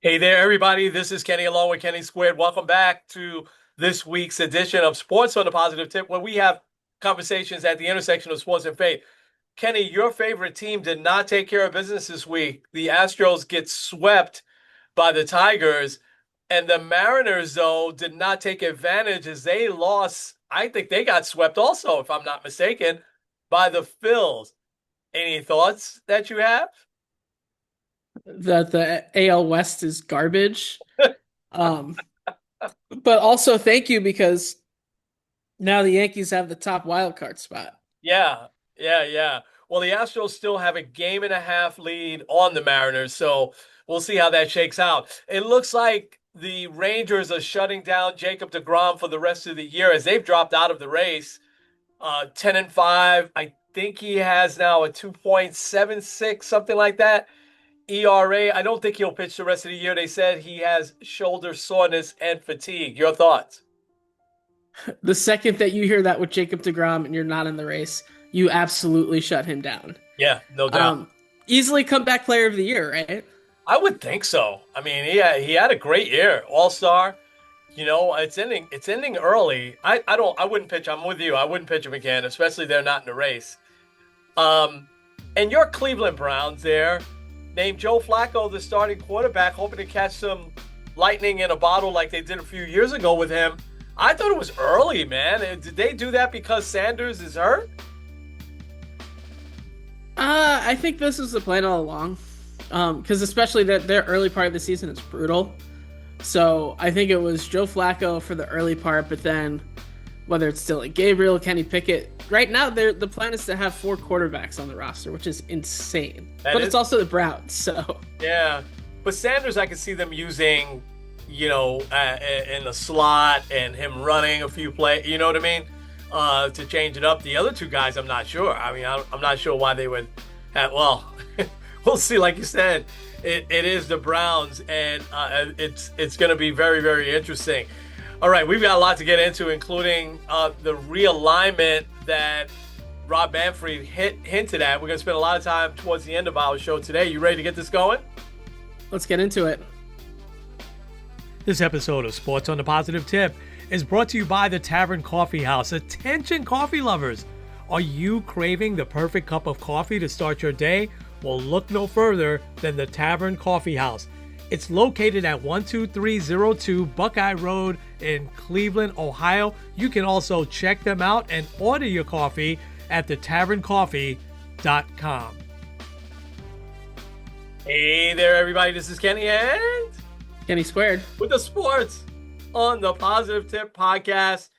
Hey there, everybody. This is Kenny along with Kenny Squared. Welcome back to this week's edition of Sports on the Positive Tip, where we have conversations at the intersection of sports and faith. Kenny, your favorite team did not take care of business this week. The Astros get swept by the Tigers, and the Mariners, though, did not take advantage as they lost. I think they got swept also, if I'm not mistaken, by the Phils. Any thoughts that you have? That the AL West is garbage. Um, but also thank you because now the Yankees have the top wild card spot. Yeah, yeah. Well, the Astros still have a game and a half lead on the Mariners, so we'll see how that shakes out. It looks like the Rangers are shutting down Jacob deGrom for the rest of the year as they've dropped out of the race. 10-5. I think he has now a 2.76, something like that. ERA. I don't think he'll pitch the rest of the year. They said he has shoulder soreness and fatigue. Your thoughts? The second that you hear that with Jacob deGrom and you're not in the race, you absolutely shut him down. Yeah, no doubt. Um, Easily comeback player of the year, right? I would think so. I mean, he had a great year, All Star. It's ending early. I wouldn't pitch. I'm with you. I wouldn't pitch him again, especially they're not in the race. Um, and your Cleveland Browns there named Joe Flacco the starting quarterback, hoping to catch some lightning in a bottle like they did a few years ago with him. I thought it was early, man. Did they do that because Sanders is hurt? I think this was the plan all along. Because especially that their early part of the season is brutal. So I think it was Joe Flacco for the early part, but then whether it's still like Gabriel, Kenny Pickett. Right now, the plan is to have four quarterbacks on the roster, which is insane. That But it's is, also the Browns, so yeah. But Sanders, I can see them using, in the slot and him running a few plays. You know what I mean? To change it up. The other two guys, I'm not sure. I mean, I'm not sure why they would have. Well, we'll see. Like you said, it is the Browns, and it's going to be very, very interesting. All right, we've got a lot to get into, including the realignment that Rob Manfred hinted at. We're going to spend a lot of time towards the end of our show today. You ready to get this going? let's get into it. This episode of Sports on the Positive Tip is brought to you by the Tavern Coffee House. Attention, coffee lovers! Are you craving the perfect cup of coffee to start your day? Well, look no further than the Tavern Coffee House. It's located at 12302 Buckeye Road in Cleveland, Ohio. You can also check them out and order your coffee at thetaverncoffee.com. Hey there, everybody. This is Kenny and Kenny squared. with the Sports on the Positive Tip podcast.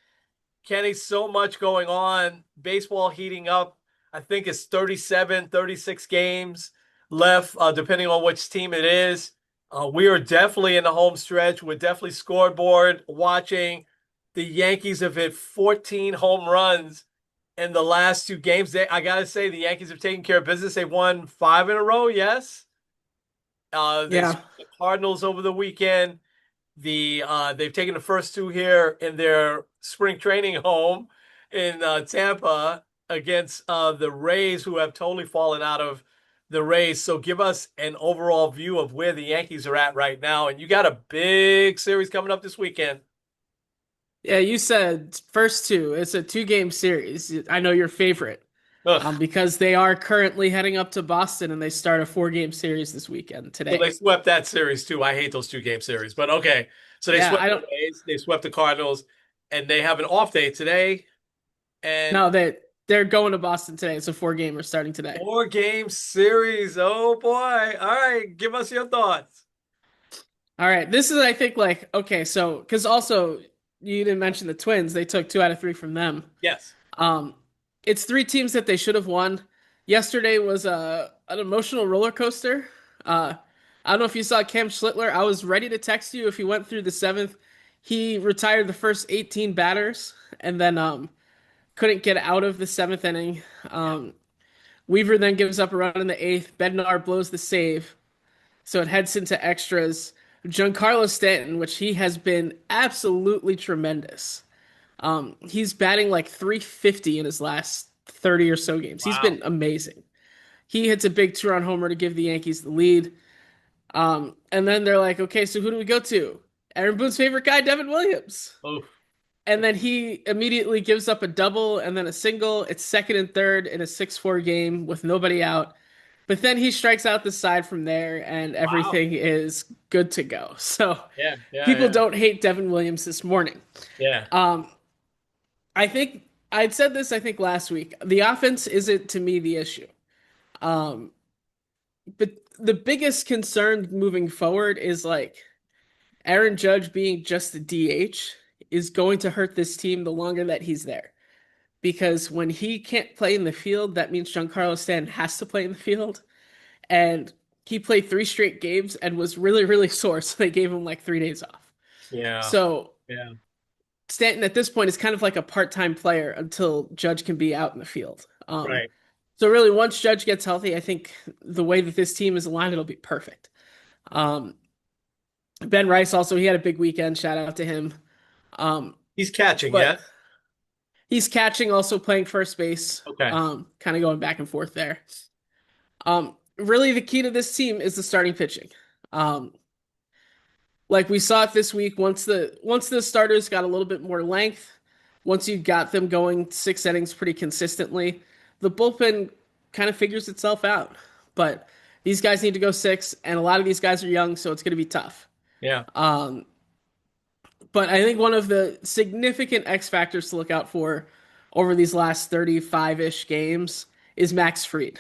Kenny, so much going on. Baseball heating up. I think it's 37, 36 games left, depending on which team it is. We are definitely in the home stretch. We're definitely scoreboard watching. The Yankees have hit 14 home runs in the last two games. I got to say, the Yankees have taken care of business. They've won five in a row, yes. They Yeah. swept the Cardinals over the weekend. They've taken the first two here in their spring training home in Tampa against the Rays, who have totally fallen out of the race. So give us an overall view of where the Yankees are at right now. And you got a big series coming up this weekend. Yeah, you said first two. It's a two-game series. I know your favorite. Ugh. Because they are currently heading up to Boston and they start a four-game series this weekend Well, they today. swept that series too. I hate those two-game series, but okay. So they Yeah, swept I the don't Rays, they swept the Cardinals, and they have an off day today. And know that they're going to Boston today. It's a four-gamer starting today. four-game series. Oh boy. All right, give us your thoughts. All right, this is I think like okay, so because also you didn't mention the Twins, they took two out of three from them. Yes. Um, it's three teams that they should have won. Yesterday was an emotional roller coaster. I don't know if you saw Cam Schlittler. I was ready to text you if he went through the seventh. He retired the first 18 batters and then couldn't get out of the seventh inning. Yeah. Weaver then gives up a run in the eighth. Bednar blows the save. So it heads into extras. Giancarlo Stanton, which he has been absolutely tremendous. He's batting like 350 in his last 30 or so games. He's Wow. been amazing. He hits a big two-run homer to give the Yankees the lead. And then they're like, okay, so who do we go to? Aaron Boone's favorite guy, Devin Williams. Oh, And then he immediately gives up a double and then a single. It's second and third in a 6-4 game with nobody out. But then he strikes out the side from there and wow. everything is good to go. So Yeah, yeah, people yeah, don't hate Devin Williams this morning. yeah, Um, I think I'd said this, I think last week. The offense isn't to me the issue. Um, but the biggest concern moving forward is like Aaron Judge being just the DH is going to hurt this team the longer that he's there. Because when he can't play in the field, that means Giancarlo Stanton has to play in the field. And he played 3 straight games and was really, really sore, so they gave him like 3 days off. yeah, So yeah. Stanton at this point is kind of like a part-time player until Judge can be out in the field. Right. So really, once Judge gets healthy, I think the way that this team is aligned, it'll be perfect. Um, Ben Rice also, he had a big weekend. Shout out to him. Um, He's catching, but yeah? he's catching, also playing first base. Okay. Kind of going back and forth there. Really, the key to this team is the starting pitching. Um, like we saw it this week, once the starters got a little bit more length, once you got them going 6 innings pretty consistently, the bullpen kind of figures itself out. But these guys need to go six, and a lot of these guys are young, so it's going to be tough. Yeah, Um, but I think one of the significant X factors to look out for over these last 35-ish games is Max Fried,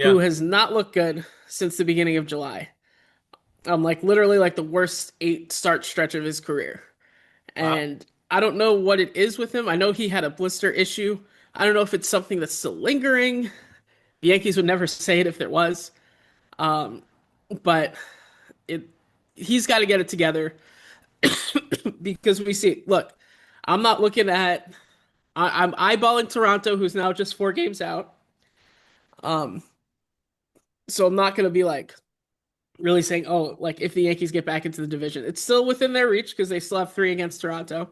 who yeah. has not looked good since the beginning of July. Like literally like the worst 8 start stretch of his career. Wow. And I don't know what it is with him. I know he had a blister issue. I don't know if it's something that's still lingering. The Yankees would never say it if there was. But it he's got to get it together because we see, look, I'm not looking at I'm eyeballing Toronto, who's now just 4 games out. So I'm not going to be like really saying, oh, like if the Yankees get back into the division, it's still within their reach because they still have 3 against Toronto.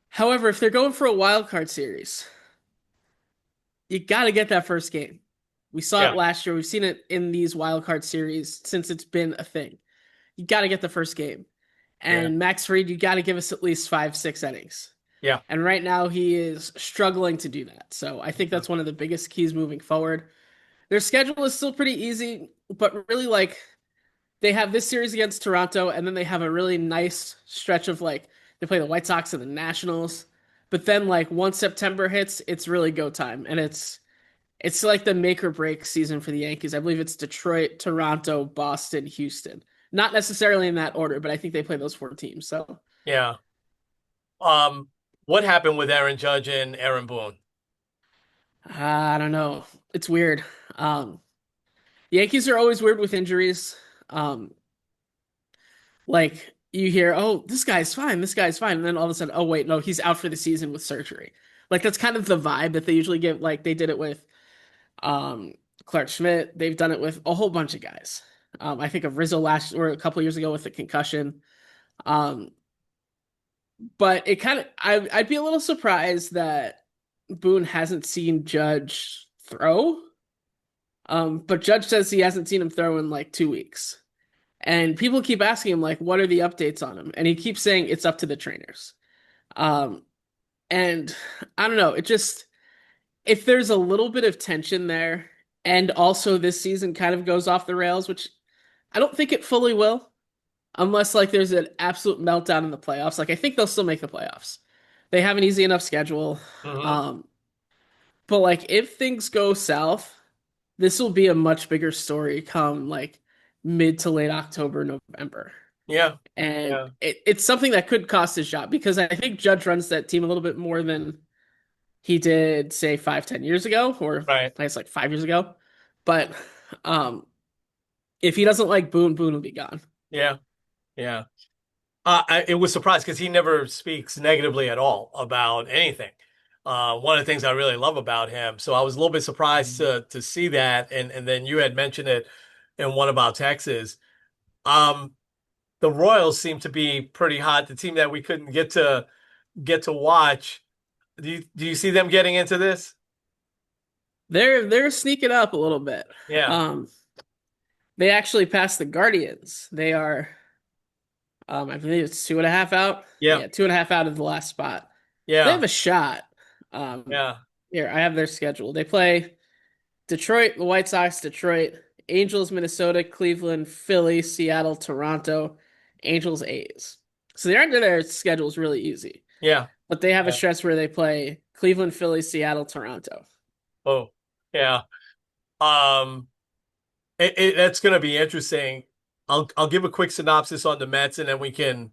However, if they're going for a wild card series, you got to get that first game. We saw it Yeah, last year. We've seen it in these wild card series since it's been a thing. You got to get the first game. yeah, And Max Fried, you got to give us at least 5, 6 innings. yeah, And right now he is struggling to do that. So I think yeah, that's one of the biggest keys moving forward. Their schedule is still pretty easy, but really like they have this series against Toronto, and then they have a really nice stretch of like they play the White Sox and the Nationals. But then like once September hits, it's really go time, and it's like the make or break season for the Yankees. I believe it's Detroit, Toronto, Boston, Houston. Not necessarily in that order, but I think they play those 4 teams. So yeah. What happened with Aaron Judge and Aaron Boone? I don't know. It's weird. Um, the Yankees are always weird with injuries. Um, like you hear, oh, this guy's fine, and then all of a sudden, oh wait, no, he's out for the season with surgery. Like that's kind of the vibe that they usually give. Like they did it with um Clark Schmidt. They've done it with a whole bunch of guys. I think of Rizzo last or a couple years ago with the concussion. Um, but it kind of I'd be a little surprised that Boone hasn't seen Judge throw. But Judge says he hasn't seen him throw in like 2 weeks. And people keep asking him, like, what are the updates on him? And he keeps saying it's up to the trainers. Um, and I don't know, it just, if there's a little bit of tension there, and also this season kind of goes off the rails, which I don't think it fully will, unless like there's an absolute meltdown in the playoffs. Like, I think they'll still make the playoffs. They have an easy enough schedule. Hmm. Um, but like, if things go south, this will be a much bigger story come like mid to late October, November. Yeah, And yeah, it's something that could cost his job because I think Judge runs that team a little bit more than he did, say, 5, 10 years ago, or right. I guess like 5 years ago. But um, if he doesn't like Boone, Boone will be gone. Yeah, yeah. It was surprised because he never speaks negatively at all about anything. One of the things I really love about him. So I was a little bit surprised to see that, and then you had mentioned it in one of our texts. Um, the Royals seem to be pretty hot. The team that we couldn't get to watch. Do you see them getting into this? They're sneaking up a little bit. Yeah, Um, They actually passed the Guardians. They are, I believe it's 2.5 out. Yeah, Yeah, 2.5 out of the last spot. They yeah, have a shot. Um, yeah. Here, I have their schedule. They play Detroit, the White Sox, Detroit, Angels, Minnesota, Cleveland, Philly, Seattle, Toronto, Angels, A's. So the end of their schedule is really easy. Yeah. But they have a Yeah. stretch where they play Cleveland, Philly, Seattle, Toronto. Oh, yeah. Um, that's going to be interesting. I'll give a quick synopsis on the Mets, and then we can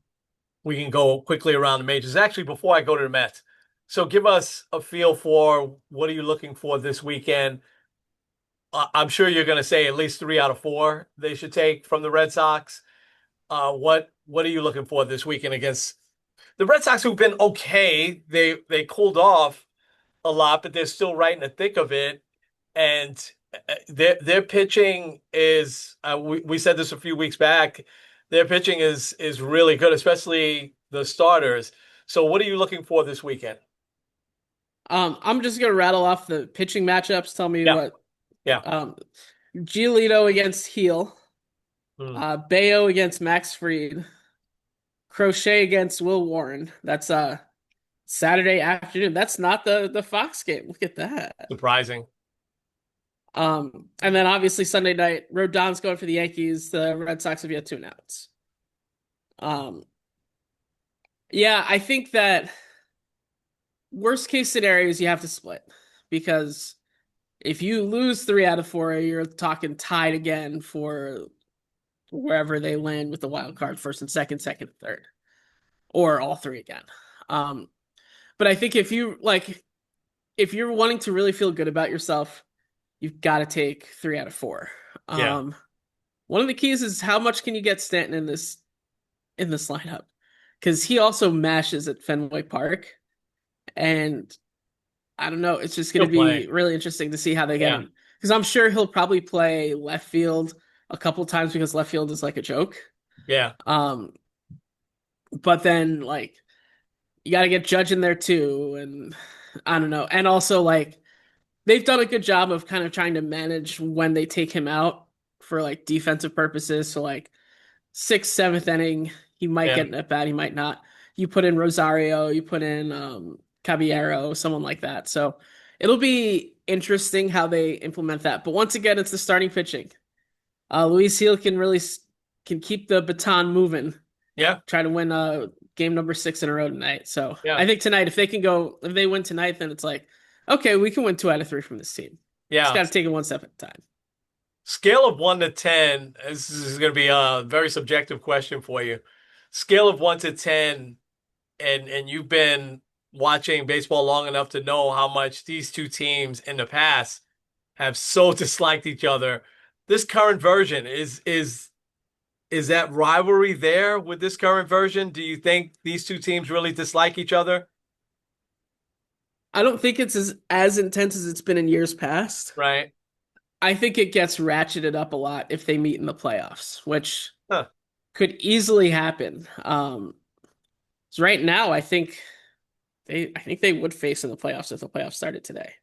go quickly around the majors. Actually, before I go to the Mets, so give us a feel for what are you looking for this weekend. I'm sure you're going to say at least 3 out of 4 they should take from the Red Sox. What are you looking for this weekend against the Red Sox, who've been okay? They cooled off a lot, but they're still right in the thick of it. And their pitching is we said this a few weeks back. Their pitching is really good, especially the starters. So what are you looking for this weekend? I'm just gonna rattle off the pitching matchups. Tell me Yeah, what. yeah. Um, Giolito against Heel, Hmm. Bayo against Max Fried, Crochet against Will Warren. That's Saturday afternoon. That's not the Fox game. Look at that. Surprising. And then obviously Sunday night, Rodon's going for the Yankees. The Red Sox have yet to announce. Um, yeah, I think that worst case scenario is you have to split because if you lose 3 out of 4, you're talking tied again for wherever they land with the wild card, first and second, second and third, or all three again. Um, but I think if you're wanting to really feel good about yourself, you've got to take 3 out of 4. Yeah, Um, One of the keys is how much can you get Stanton in this lineup? Because he also mashes at Fenway Park, and I don't know. It's just going he'll to be play. really interesting to see how they get Yeah, him. Because I'm sure he'll probably play left field a couple times because left field is like a joke. yeah, Um, but then like you got to get Judge in there too, and I don't know. And also like they've done a good job of kind of trying to manage when they take him out for like defensive purposes. So like sixth, seventh inning, he might yeah, get an at bat, he might not. You put in Rosario, you put in Caballero, someone like that. So it'll be interesting how they implement that. But once again, it's the starting pitching. Luis Heel can keep the baton moving, yeah, try to win game number 6 in a row tonight. So yeah, I think tonight, if they win tonight, then it's like, okay, we can win 2 out of 3 from this team. Just yeah. got to take it one step at a time. Scale of 1 to 10. This is going to be a very subjective question for you. Scale of 1 to 10, and you've been watching baseball long enough to know how much these two teams in the past have so disliked each other. This current version is that rivalry there with this current version? Do you think these two teams really dislike each other? I don't think it's as intense as it's been in years past. Right? I think it gets ratcheted up a lot if they meet in the playoffs, which Huh. could easily happen. So right now, I think they would face in the playoffs if the playoffs started today.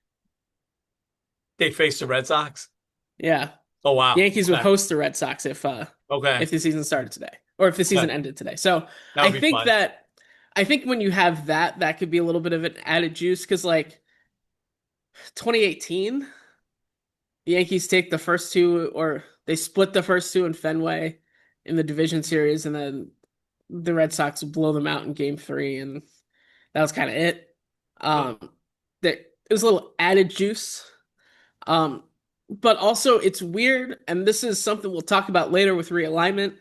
They face the Red Sox? Yeah, Oh wow. Yankees would Okay. host the Red Sox Okay. if the season started today or if the season Okay. ended today. So That I would be think fun. that I think when you have that, that could be a little bit of an added juice because like 2018, the Yankees take the first two, or they split the first two in Fenway in the division series, and then the Red Sox blow them out in game 3, and that was kind of it. Hmm. Um, that it was a little added juice. Um, but also it's weird, and this is something we'll talk about later with realignment.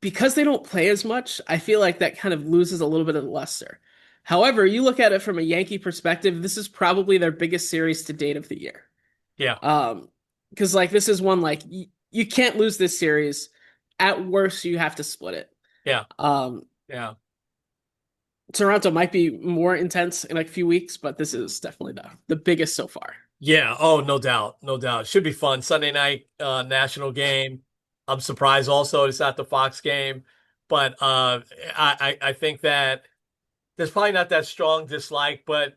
Because they don't play as much, I feel like that kind of loses a little bit of the luster. However, you look at it from a Yankee perspective, this is probably their biggest series to date of the year. Yeah. Um, because like this is one like you can't lose this series. At worst, you have to split it. Yeah. Um, Yeah. Toronto might be more intense in like a few weeks, but this is definitely the biggest so far. Yeah. Oh, no doubt. No doubt. Should be fun. Sunday night national game. I'm surprised also it's not the Fox game, but I think that there's probably not that strong dislike, but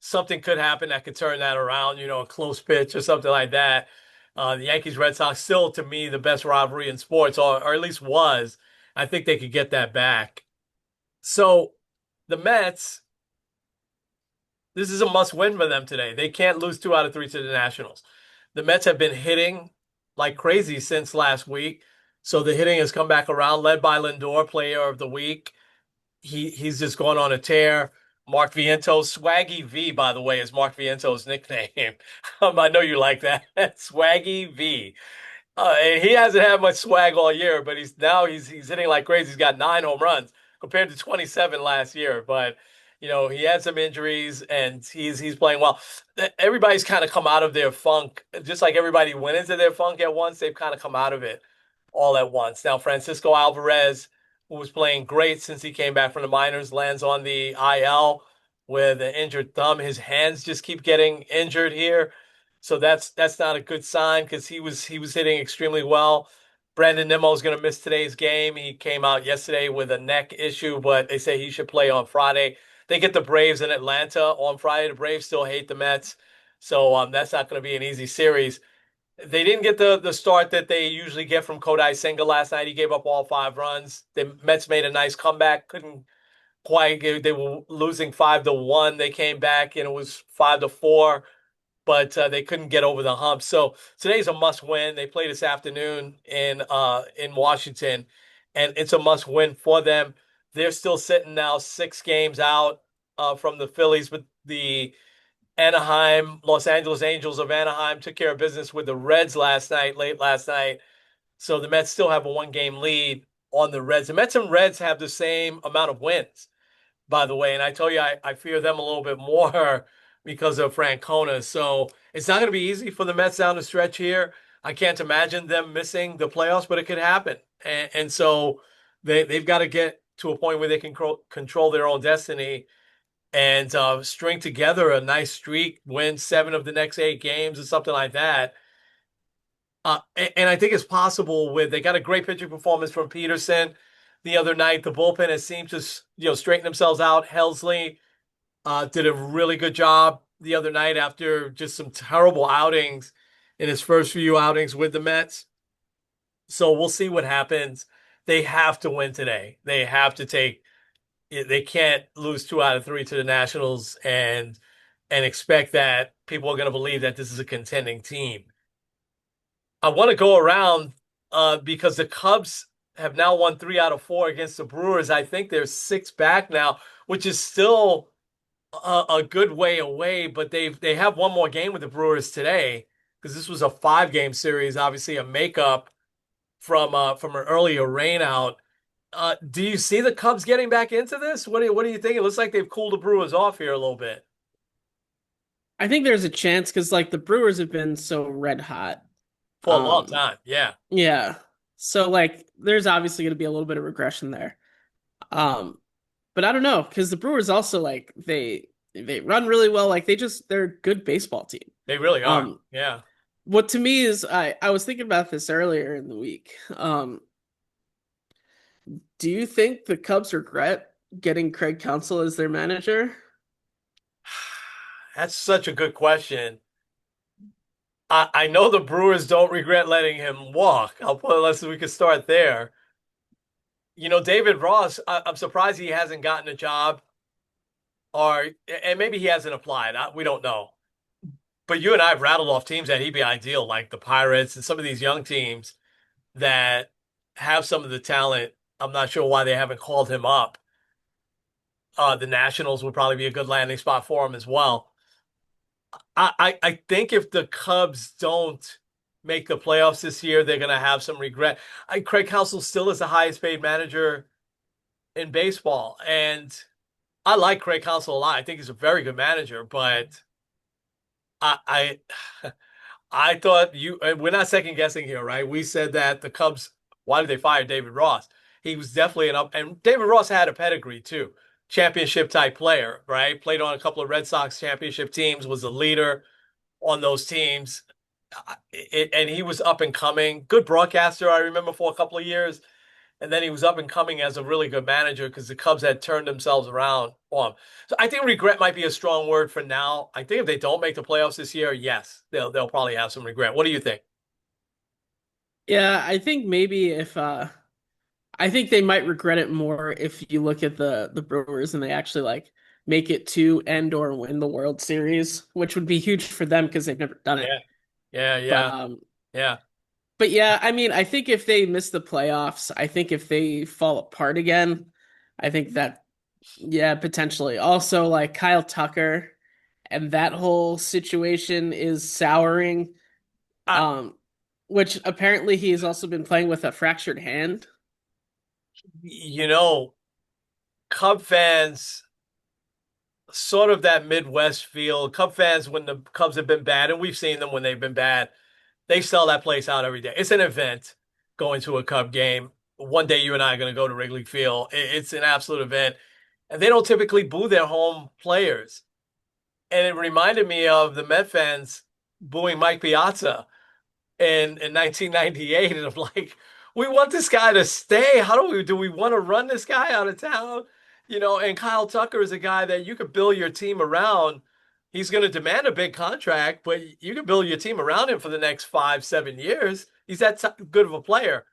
something could happen that could turn that around, a close pitch or something like that. The Yankees Red Sox still, to me, the best rivalry in sports, or at least was. I think they could get that back. So the Mets, this is a must win for them today. They can't lose 2 out of 3 to the Nationals. The Mets have been hitting like crazy since last week. So the hitting has come back around, led by Lindor, player of the week. He's just going on a tear. Mark Vientos, Swaggy V, by the way, is Mark Vientos' nickname. I know you like that. Swaggy V. And he hasn't had much swag all year, but he's hitting like crazy. He's got 9 home runs compared to 27 last year. But he had some injuries and he's playing well. Everybody's kind of come out of their funk, just like everybody went into their funk at once. They've kind of come out of it all at once. Now Francisco Alvarez, who was playing great since he came back from the minors, lands on the IL with an injured thumb. His hands just keep getting injured here. So that's not a good sign because he was hitting extremely well. Brandon Nimmo is going to miss today's game. He came out yesterday with a neck issue, but they say he should play on Friday. They get the Braves in Atlanta on Friday. The Braves still hate the Mets, so that's not going to be an easy series. They didn't get the start that they usually get from Kodai Senga last night. He gave up all 5 runs. The Mets made a nice comeback. Couldn't quite. They were losing 5-1. They came back and it was 5-4, but they couldn't get over the hump. So today's a must win. They play this afternoon in Washington, and it's a must win for them. They're still sitting now 6 games out from the Phillies, but the Los Angeles Angels of Anaheim took care of business with the Reds late last night. So the Mets still have a 1 game lead on the Reds. The Mets and Reds have the same amount of wins, by the way. And I told you I fear them a little bit more because of Francona. So it's not going to be easy for the Mets down the stretch here. I can't imagine them missing the playoffs, but it could happen. And so they've got to get to a point where they can control their own destiny and string together a nice streak, win 7 of the next 8 games or something like that. And I think it's possible they got a great pitching performance from Peterson the other night. The bullpen has seemed to straighten themselves out. Helsley did a really good job the other night after just some terrible outings in his first few outings with the Mets. So we'll see what happens. They have to win today. They can't lose 2 out of 3 to the Nationals and expect that people are going to believe that this is a contending team. I want to go around because the Cubs have now won 3 out of 4 against the Brewers. I think they're 6 back now, which is still a good way away, but they have one more game with the Brewers today because this was a 5 game series, obviously a makeup from an earlier rain out. Do you see the Cubs getting back into this? What do you think? It looks like they've cooled the Brewers off here a little bit I think there's a chance because like the Brewers have been so red hot. for a long Um, time. Yeah, yeah. So like there's obviously going to be a little bit of regression there. Um, but I don't know because the Brewers also like they run really well. Like they're a good baseball team. they really are. Um, Yeah. what to me is I was thinking about this earlier in the week. Do you think the Cubs regret getting Craig Counsell as their manager? That's such a good question. I know the Brewers don't regret letting him walk. Unless we could start there. David Ross, I'm surprised he hasn't gotten a job, and maybe he hasn't applied. We don't know. But you and I have rattled off teams that he'd be ideal, like the Pirates and some of these young teams that have some of the talent. I'm not sure why they haven't called him up. The Nationals would probably be a good landing spot for him as well. I think if the Cubs don't make the playoffs this year, they're going to have some regret. Craig Counsell still is the highest paid manager in baseball, and I like Craig Counsell a lot. I think he's a very good manager, but I I thought we're not second guessing here, right? We said that the Cubs, why did they fire David Ross? He was definitely and David Ross had a pedigree too. Championship type player, right? Played on a couple of Red Sox championship teams, was a leader on those teams. And he was up and coming. Good broadcaster, I remember, for a couple of years. And then he was up and coming as a really good manager because the Cubs had turned themselves around for him. So I think regret might be a strong word for now. I think if they don't make the playoffs this year, yes, they'll probably have some regret. What do you think? Yeah, I think maybe if I think they might regret it more if you look at the Brewers and they actually like make it to end or win the World Series, which would be huge for them because they've never done it. Yeah, yeah, But yeah, yeah. yeah, I mean, I think if they miss the playoffs, I think if they fall apart again, I think that yeah, potentially. Also, like Kyle Tucker and that whole situation is souring. I, Um, which apparently he has also been playing with a fractured hand. you know, Cub fans, sort of that Midwest feel. Cub fans, when the Cubs have been bad, and we've seen them when they've been bad, they sell that place out every day. It's an event going to a Cub game. One day you and I are going to go to Wrigley Field. It's an absolute event. And they don't typically boo their home players. And it reminded me of the Met fans booing Mike Piazza in 1998, and I'm like, we want this guy to stay. How do we want to run this guy out of town? And Kyle Tucker is a guy that you could build your team around. He's going to demand a big contract, but you can build your team around him for the next 5, 7 years. He's that good of a player.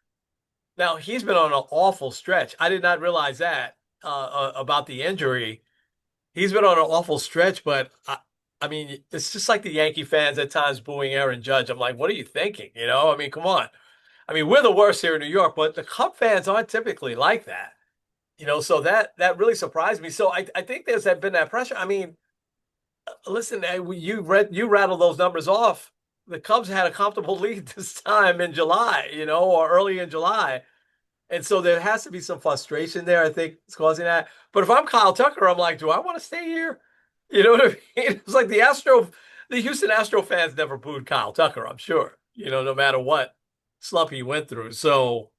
Now he's been on an awful stretch. I did not realize that about the injury. He's been on an awful stretch, but I mean, it's just like the Yankee fans at times booing Aaron Judge. I'm like, what are you thinking? I mean, come on. I mean, we're the worst here in New York, but the Cub fans aren't typically like that. So that really surprised me. So I think there's been that pressure. I mean, listen, you rattled those numbers off. The Cubs had a comfortable lead this time in July, or early in July. And so there has to be some frustration there. I think it's causing that. But if I'm Kyle Tucker, I'm like, do I want to stay here? You know what I mean? It's like the Houston Astro fans never booed Kyle Tucker, I'm sure. No matter what slump he went through. So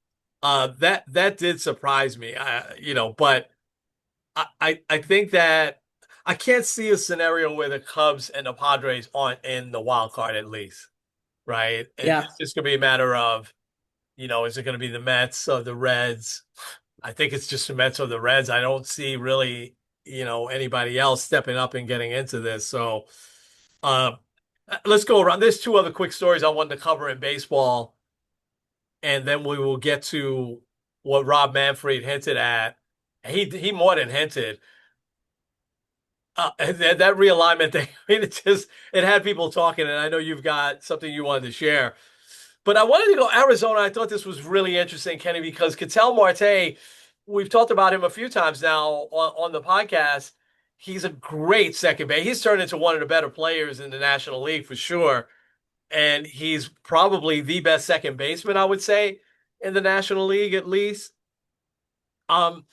that did surprise me. But I think that I can't see a scenario where the Cubs and the Padres aren't in the wild card at least, right? Yeah. It's just gonna be a matter of is it going to be the Mets or the Reds? I think it's just the Mets or the Reds. I don't see really, anybody else stepping up and getting into this. So, uh, let's go around. There's two other quick stories I wanted to cover in baseball, and then we will get to what Rob Manfred hinted at. He more than hinted. That realignment thing. I mean, it had people talking, and I know you've got something you wanted to share. But I wanted to go Arizona. I thought this was really interesting, Kenny, because Ketel Marte, we've talked about him a few times now on the podcast. He's a great second base. He's turned into one of the better players in the National League for sure. And he's probably the best second baseman, I would say, in the National League at least. Um,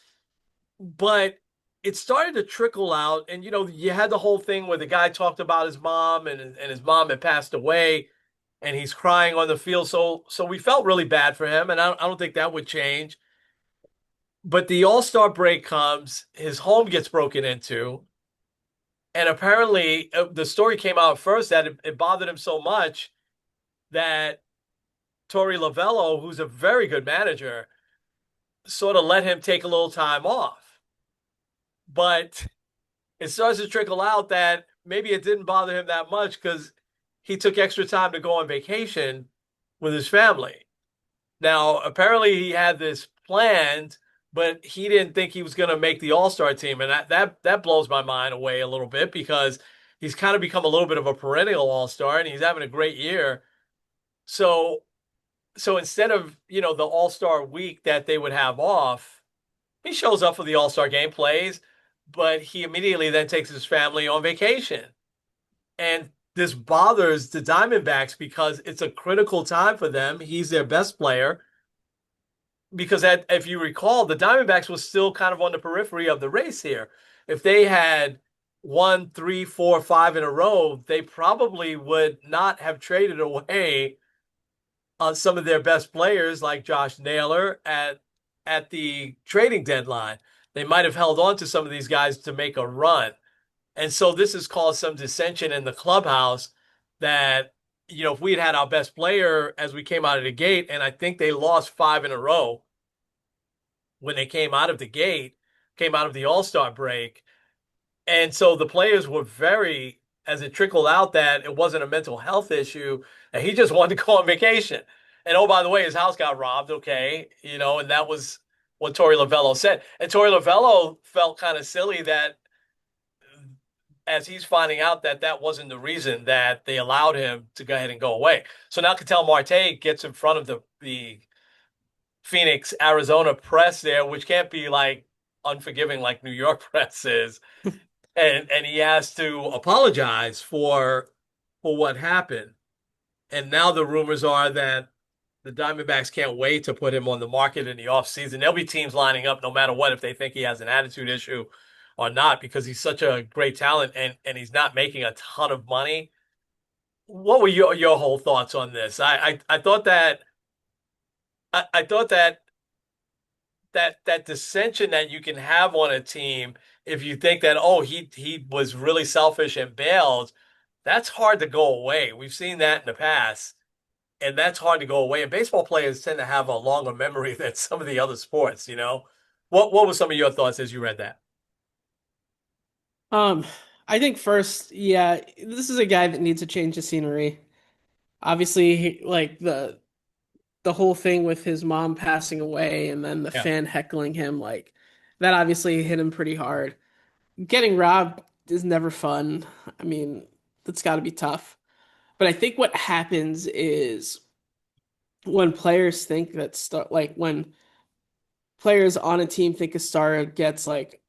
but it started to trickle out. And, you had the whole thing where the guy talked about his mom and his mom had passed away and he's crying on the field. So we felt really bad for him, and I don't think that would change. But the All-Star break comes, his home gets broken into, and apparently the story came out first that it bothered him so much that Torey Lavello, who's a very good manager, sort of let him take a little time off. But it starts to trickle out that maybe it didn't bother him that much because he took extra time to go on vacation with his family. Now, apparently he had this planned, but he didn't think he was going to make the All-Star team, and that blows my mind away a little bit because he's kind of become a little bit of a perennial All-Star, and he's having a great year. So, so instead of the All-Star week that they would have off, he shows up for the All-Star game, plays, but he immediately then takes his family on vacation, and this bothers the Diamondbacks because it's a critical time for them. He's their best player because if you recall, the Diamondbacks was still kind of on the periphery of the race here. If they had won 3, 4, 5 in a row, they probably would not have traded away on some of their best players like Josh Naylor at the trading deadline. They might have held on to some of these guys to make a run. And so this has caused some dissension in the clubhouse that, if we had had our best player as we came out of the gate, and I think they lost 5 in a row when they came out of the gate, came out of the All-Star break. And so the players were as it trickled out that it wasn't a mental health issue, and he just wanted to go on vacation. And oh, by the way, his house got robbed. Okay, and that was what Torey Lovello said. And Torey Lovello felt kind of silly that as he's finding out that that wasn't the reason that they allowed him to go ahead and go away. So now Ketel Marte gets in front of the Phoenix, Arizona press there, which can't be like unforgiving like New York press is, and he has to apologize for what happened. And now the rumors are that the Diamondbacks can't wait to put him on the market in the offseason. There'll be teams lining up no matter what if they think he has an attitude issue or not because he's such a great talent and he's not making a ton of money. What were your whole thoughts on this? I thought that I thought that that dissension that you can have on a team if you think that he was really selfish and bailed, that's hard to go away. We've seen that in the past, and that's hard to go away. And baseball players tend to have a longer memory than some of the other sports. What were some of your thoughts as you read that? Um, I think first, yeah, this is a guy that needs a change of scenery. Obviously, like the whole thing with his mom passing away and then the Yeah, fan heckling him, like that obviously hit him pretty hard. Getting robbed is never fun. I mean, that's got to be tough. But I think what happens is when players think that star, like when players on a team think a star gets like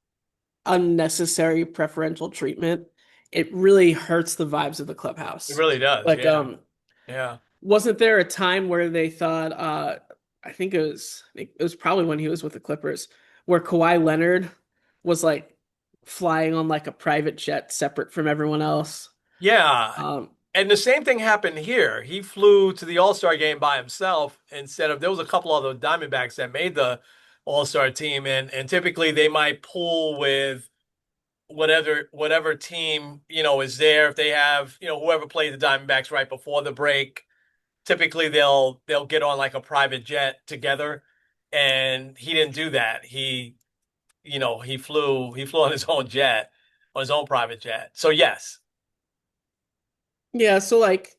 unnecessary preferential treatment, it really hurts the vibes of the it clubhouse. really does. Like, Yeah, yeah, wasn't there a time where they thought, it was probably when he was with the Clippers, where Kawhi Leonard was like flying on like a private jet separate from everyone else. yeah. Um, And the same thing happened here. He flew to the All-Star game by himself instead of there was a couple other Diamondbacks that made the All-Star team, and typically they might pool with whatever team is there. If they have whoever played the Diamondbacks right before the break, typically they'll get on like a private jet together, and he didn't do that. He flew on his own jet, on his own private jet. So yes, yeah, so like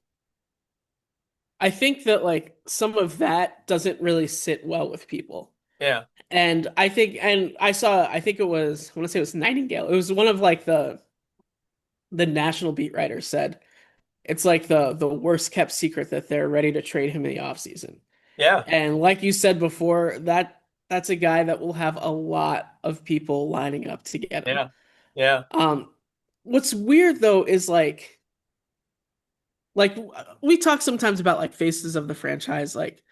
I think that like some of that doesn't really sit well with people. yeah, And I think it was, I want to say it was Nightingale. It was one of like the national beat writers said it's like the worst kept secret that they're ready to trade him in the offseason. yeah, And like you said before, that's a guy that will have a lot of people lining up to get him. yeah, yeah, Um, what's weird though is like we talk sometimes about like faces of the franchise. Like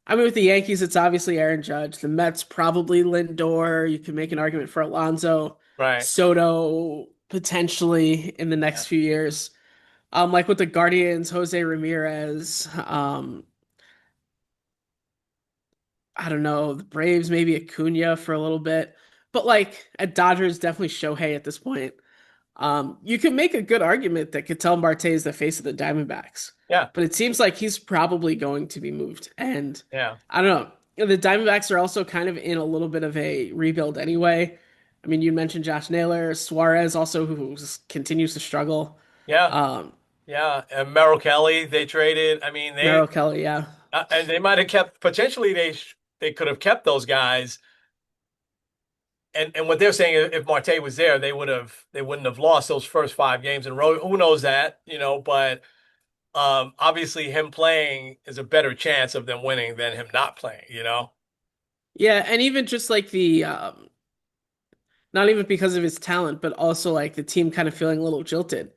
I mean, with the Yankees, it's obviously Aaron Judge. The Mets probably Lindor. You can make an argument for Alonso, right, Soto potentially in the yeah, next few years. Like with the Guardians, Jose Ramirez. I don't know, the Braves, maybe Acuna for a little bit. But like at Dodgers, definitely Shohei at this point. You can make a good argument that Ketel Marte is the face of the Diamondbacks, yeah, but it seems like he's probably going to be moved. And yeah, I don't know. The Diamondbacks are also kind of in a little bit of a rebuild anyway. I mean, you mentioned Josh Naylor, Suarez also, who continues to struggle. yeah, Um, yeah. And Merrill Kelly, they traded. I mean, Merrill Kelly, yeah. and they might have kept potentially they could have kept those guys. And what they're saying, if Marte was there, they wouldn't have lost those first 5 games in a row. Who knows that, But obviously, him playing is a better chance of them winning than him not playing. Yeah, and even just like the not even because of his talent, but also like the team kind of feeling a little jilted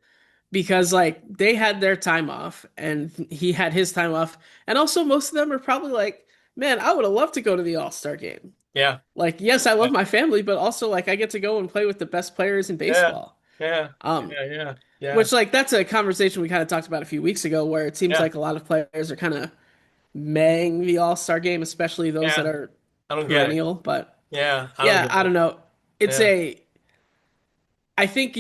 because like they had their time off and he had his time off. And also, most of them are probably like, man, I would have loved to go to the All-Star game. Yeah, Like, yes, I love my family, but also like I get to go and play with the best players in yeah, baseball. yeah, Um, yeah, yeah, yeah, which like that's a conversation we kind of talked about a few weeks ago where it seems yeah, like a lot of players are kind of maying the All-Star game, especially those that yeah. are I don't get it. perennial. But Yeah, I don't yeah, get I it. don't know. It's Yeah, a I think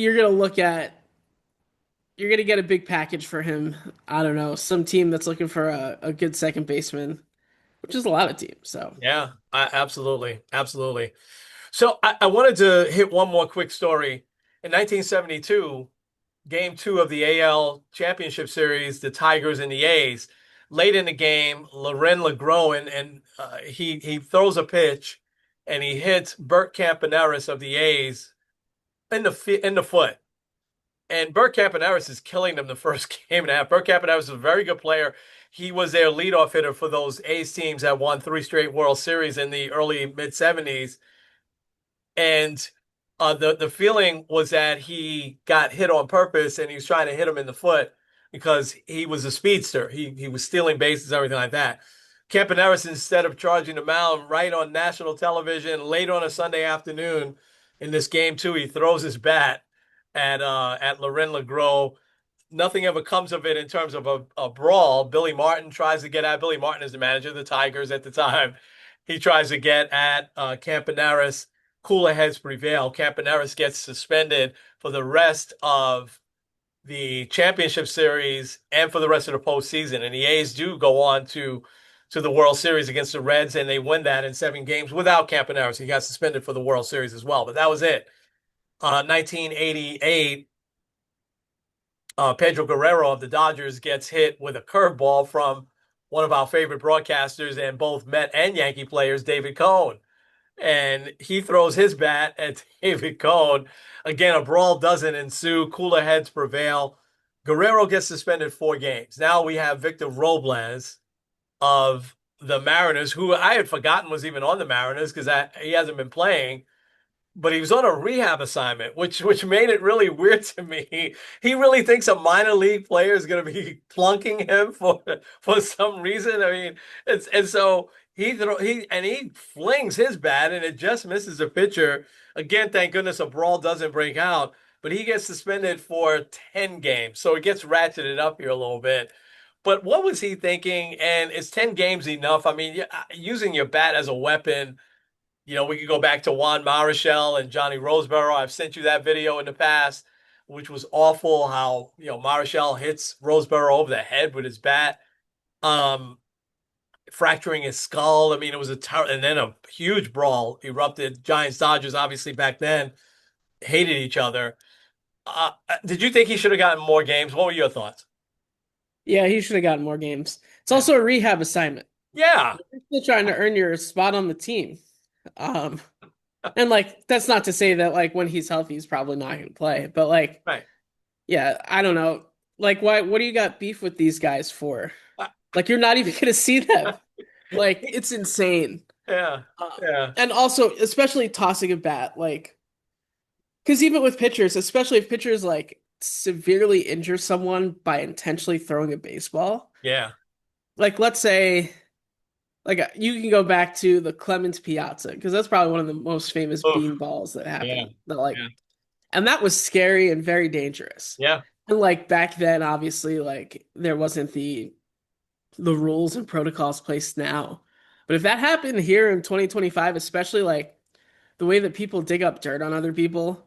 you're gonna get a big package for him. I don't know, some team that's looking for a good second baseman, which is a lot of teams. So yeah, absolutely, absolutely. So I wanted to hit one more quick story. In 1972, Game 2 of the AL Championship Series, the Tigers and the A's. late in the game, Loren LeGros, and he throws a pitch, and he hits Bert Campaneris of the A's in the foot. And Bert Campaneris is killing them the first game and a half. Bert Campaneris is a very good player. He was their leadoff hitter for those A's teams that won three straight World Series in the early mid '70s. And the feeling was that he got hit on purpose and he was trying to hit him in the foot because he was a speedster. He was stealing bases, everything like that. Campaneris, instead of charging the mound right on national television late on a Sunday afternoon in this game too, he throws his bat at Loren LeGros. Nothing ever comes of it in terms of a brawl. Billy Martin tries to get at Billy Martin is the manager of the Tigers at the time. He tries to get at Campaneris. Cooler heads prevail. Campaneris gets suspended for the rest of the championship series and for the rest of the postseason. And the A's do go on to the World Series against the Reds, and they win that in 7 games without Campaneris. He got suspended for the World Series as well, but that was it. 1988, Pedro Guerrero of the Dodgers gets hit with a curveball from one of our favorite broadcasters and both Met and Yankee players, David Cohn. And he throws his bat at David Cohn. Again, a brawl doesn't ensue. Cooler heads prevail. Guerrero gets suspended 4 games. Now we have Victor Robles of the Mariners, who I had forgotten was even on the Mariners because he hasn't been playing, but he was on a rehab assignment, which made it really weird to me. He really thinks a minor league player is going to be plunking him for some reason. I mean, it's and so he flings his bat and it just misses the pitcher. Again, thank goodness a brawl doesn't break out, but he gets suspended for 10 games. So it gets ratcheted up here a little bit. But what was he thinking? And is 10 games enough? I mean, using your bat as a weapon, we could go back to Juan Marichal and Johnny Roseboro. I've sent you that video in the past, which was awful. How Marichal hits Roseboro over the head with his bat, um, fracturing his skull. I mean, it was and then a huge brawl erupted. Giants Dodgers, obviously back then, hated each other. Did you think he should have gotten more games? What were your thoughts? Yeah, he should have gotten more games. It's Yeah, also a rehab assignment. yeah, You're still trying to earn your spot on the team. Um, and like that's not to say that like when he's healthy, he's probably not going to play. But like, right. yeah, I don't know. Like, why? What do you got beef with these guys for? Uh, Like, you're not even going to see them. Like, it's insane. Yeah, yeah, And also, especially tossing a bat, like, because even with pitchers, especially if pitchers like severely injure someone by intentionally throwing a baseball, yeah. like, let's say, like, you can go back to the Clemens Piazza, because that's probably one of the most famous Oof. bean balls that Yeah, happened. That, like, yeah, and that was scary and very dangerous. yeah, And like back then, obviously, like there wasn't the rules and protocols placed now. But if that happened here in 2025, especially like the way that people dig up dirt on other people,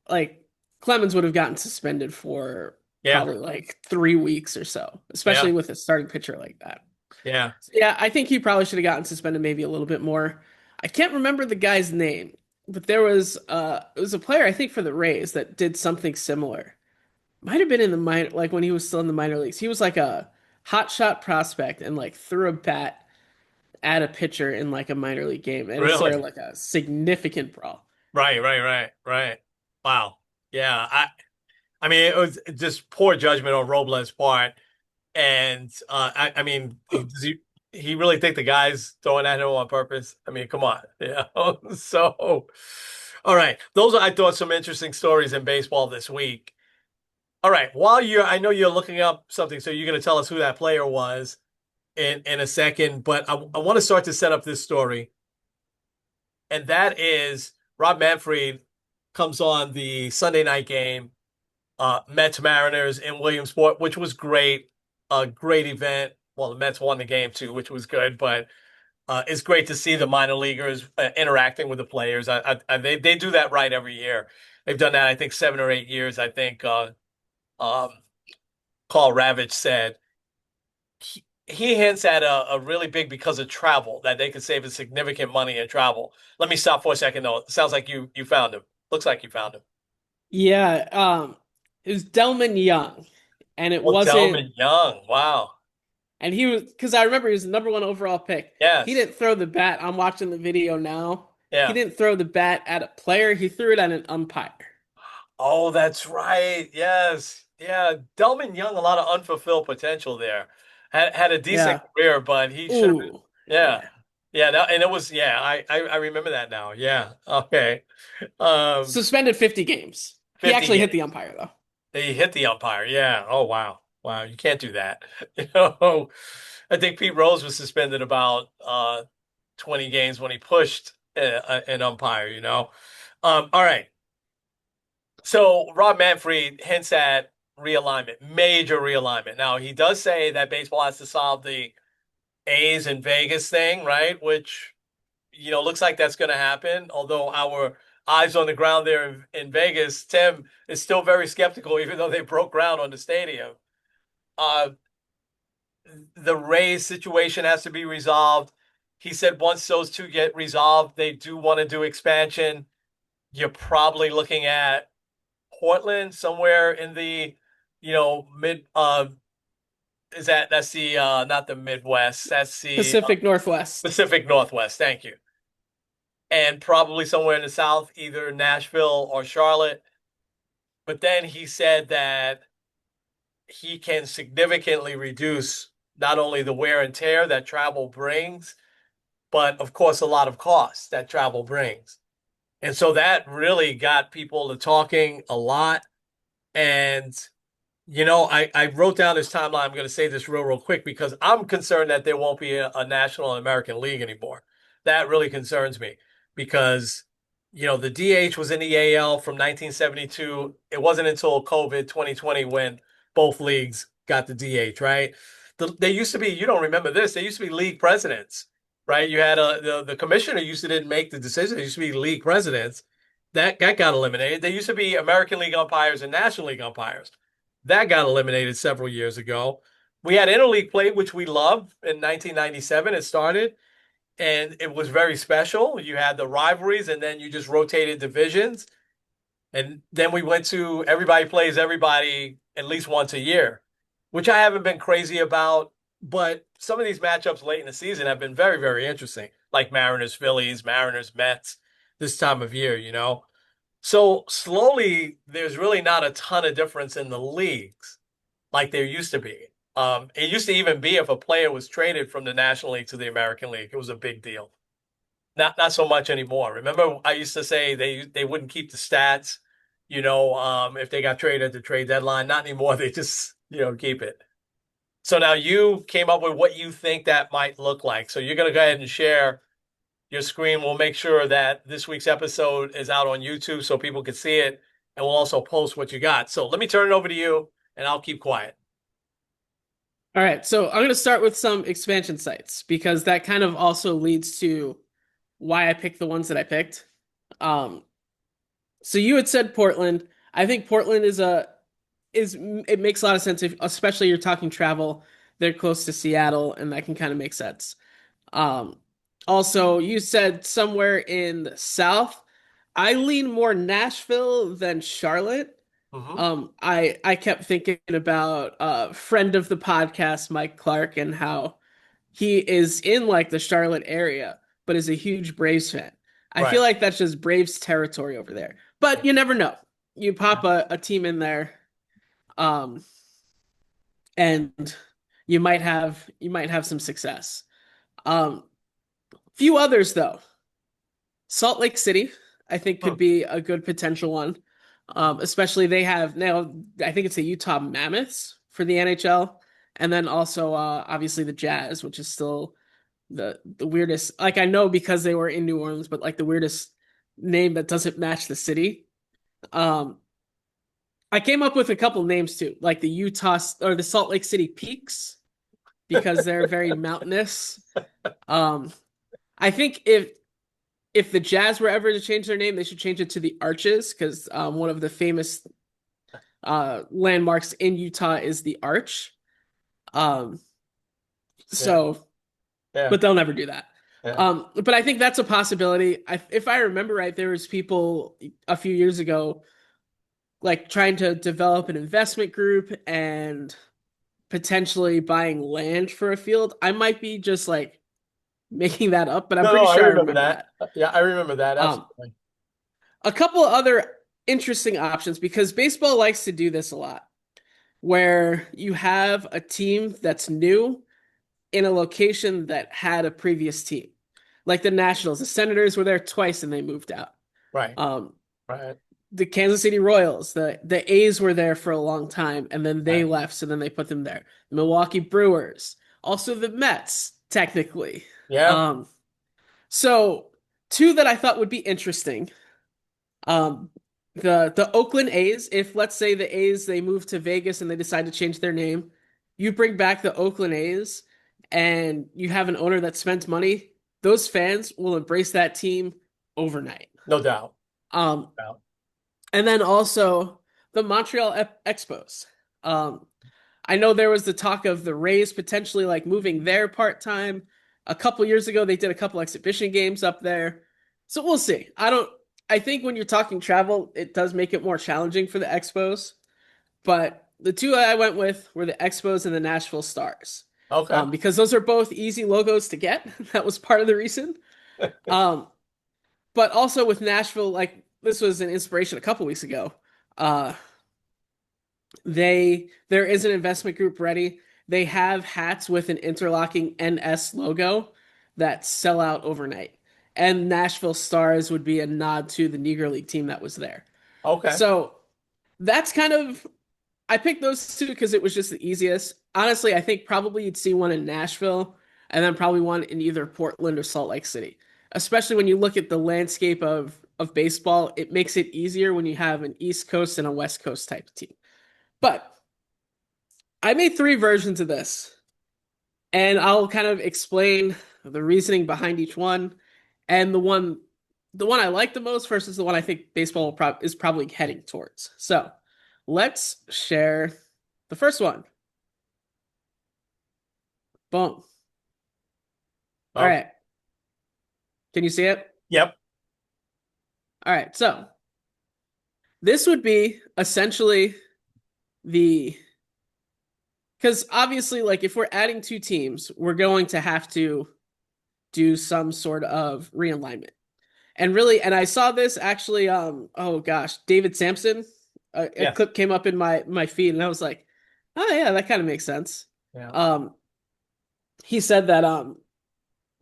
like Clemens would have gotten suspended for yeah, probably like 3 weeks or so, especially yeah, with a starting pitcher like that. yeah. So, yeah, I think he probably should have gotten suspended maybe a little bit more. I can't remember the guy's name, but there was it was a player I think for the Rays that did something similar. Might have been in the minor, like when he was still in the minor leagues. He was like a hot shot prospect and like threw a bat at a pitcher in like a minor league game, and it started Really? like a significant brawl. Right, right, right, right. Wow. Yeah, I mean, it was just poor judgment on Robles' part, and I mean, he really think the guy's throwing at him on purpose? I mean, come on, So, all right, those are I thought some interesting stories in baseball this week. All right, I know you're looking up something, so you're going to tell us who that player was in a second, but I want to start to set up this story, and that is Rob Manfred comes on the Sunday night game, Mets Mariners in Williamsport, which was great, a great event. Well, the Mets won the game too, which was good, but it's great to see the minor leaguers interacting with the players. They do that right every year. They've done that, I think, 7 or 8 years. I think um, Carl Ravitch said he hints at a really big because of travel that they could save a significant money in travel. Let me stop for a second though. It sounds like you found him. Looks like you found him. Yeah, it was Delman Young, and it Oh, wasn't. Delman Young. Wow. And he was, because I remember he was the number one overall pick. He Yes. didn't throw the bat. I'm watching the video now. He Yeah. didn't throw the bat at a player. He threw it at an umpire. Oh, that's right. Yes. Yeah. Delman Young, a lot of unfulfilled potential there. Had a decent Yeah. career, but he should have been. Ooh. Yeah. Yeah. Yeah. That, and it was, yeah, I remember that now. Yeah. Okay. Um, Suspended 50 games. He 50 actually hit the games. umpire though. He hit the umpire. Yeah. Oh, wow. Wow. You can't do that. You know, I think Pete Rose was suspended about 20 games when he pushed an umpire, you know. All right. So Rob Manfred hints at realignment, major realignment. Now he does say that baseball has to solve the A's in Vegas thing, right? Which looks like that's going to happen. Although our eyes on the ground there in Vegas, Tim is still very skeptical, even though they broke ground on the stadium. Uh, the Rays situation has to be resolved. He said once those two get resolved, they do want to do expansion. You're probably looking at Portland somewhere in the, mid is that's the not the Midwest, that's the Pacific Northwest. Pacific Northwest, thank you. And probably somewhere in the South, either Nashville or Charlotte. But then he said that he can significantly reduce not only the wear and tear that travel brings, but of course a lot of costs that travel brings. And so that really got people to talking a lot. And I wrote down this timeline. I'm going to say this real quick because I'm concerned that there won't be a National and American League anymore. That really concerns me because, the DH was in the AL from 1972. It wasn't until COVID 2020 when both leagues got the DH, right? They used to be, you don't remember this, they used to be league presidents, right? You had the commissioner used to didn't make the decision. They used to be league presidents. That got eliminated. They used to be American League umpires and National League umpires. That got eliminated several years ago. We had interleague play, which we loved in 1997. It started, and it was very special. You had the rivalries, and then you just rotated divisions. And then we went to everybody plays everybody at least once a year, which I haven't been crazy about. But some of these matchups late in the season have been very, very interesting, like Mariners, Phillies, Mariners, Mets this time of year. So slowly, there's really not a ton of difference in the leagues like there used to be. It used to even be if a player was traded from the National League to the American League, it was a big deal. Not so much anymore. Remember, I used to say they wouldn't keep the stats, if they got traded at the trade deadline. Not anymore. They just keep it. So now you came up with what you think that might look like. So you're going to go ahead and share your screen. We'll make sure that this week's episode is out on YouTube so people can see it, and we'll also post what you got. So let me turn it over to you, and I'll keep quiet. All right, so I'm going to start with some expansion sites because that kind of also leads to why I picked the ones that I picked. Um, so you had said Portland. I think Portland is it makes a lot of sense if especially you're talking travel. They're close to Seattle, and that can kind of make sense. Um, Also, you said somewhere in the South. I lean more Nashville than Charlotte. Mm-hmm. I kept thinking about friend of the podcast, Mike Clark, and how he is in like the Charlotte area, but is a huge Braves fan. I feel Right. like that's just Braves territory over there. But you never know. You pop a team in there, um, and you might have some success. Um, Few others though. Salt Lake City, I think Hmm. could be a good potential one. Mhm. Especially they have now, I think it's the Utah Mammoths for the NHL, and then also obviously the Jazz, which is still the weirdest. Like I know because they were in New Orleans, but like the weirdest name that doesn't match the city. Um, I came up with a couple names too, like the Utah or the Salt Lake City Peaks because they're very mountainous. Um, I think if the Jazz were ever to change their name, they should change it to the Arches because one of the famous landmarks in Utah is the Arch. Um, Yeah. so, Yeah. but they'll never do that. Yeah. But I think that's a possibility. If I remember right, there was people a few years ago like trying to develop an investment group and potentially buying land for a field. I might be just like making that up, but I'm No, no, pretty I sure I remember remember that. that. Yeah, I remember that. Um, Absolutely. a couple of other interesting options because baseball likes to do this a lot, where you have a team that's new in a location that had a previous team. Like the Nationals, the Senators were there twice and they moved out. Right. Um, Right. the Kansas City Royals, the A's were there for a long time and then they Right. left, so then they put them there. The Milwaukee Brewers, also the Mets, technically. Yeah. Um, so two that I thought would be interesting. Um, the Oakland A's, if let's say the A's they move to Vegas and they decide to change their name, you bring back the Oakland A's and you have an owner that spends money, those fans will embrace that team overnight. No doubt. Um, No doubt. and then also the Montreal Expos. Um, I know there was the talk of the Rays potentially like moving there part time. A couple years ago, they did a couple exhibition games up there. So we'll see. I think when you're talking travel, it does make it more challenging for the Expos. But the two I went with were the Expos and the Nashville Stars. Okay. Because those are both easy logos to get. That was part of the reason. Um, but also with Nashville, like this was an inspiration a couple weeks ago. Uh, there is an investment group ready. They have hats with an interlocking NS logo that sell out overnight. And Nashville Stars would be a nod to the Negro League team that was there. Okay. So that's kind of I picked those two because it was just the easiest. Honestly, I think probably you'd see one in Nashville and then probably one in either Portland or Salt Lake City. Especially when you look at the landscape of baseball, it makes it easier when you have an East Coast and a West Coast type of team. But I made three versions of this, and I'll kind of explain the reasoning behind each one, and the one I like the most versus the one I think baseball is probably heading towards. So let's share the first one. Boom. All Okay. right. Can you see it? Yep. All right. So this would be essentially the because obviously, like if we're adding two teams, we're going to have to do some sort of realignment. And really, and I saw this actually, oh gosh, David Sampson, a Yes. clip came up in my feed, and I was like, oh yeah, that kind of makes sense. Yeah. Um, he said that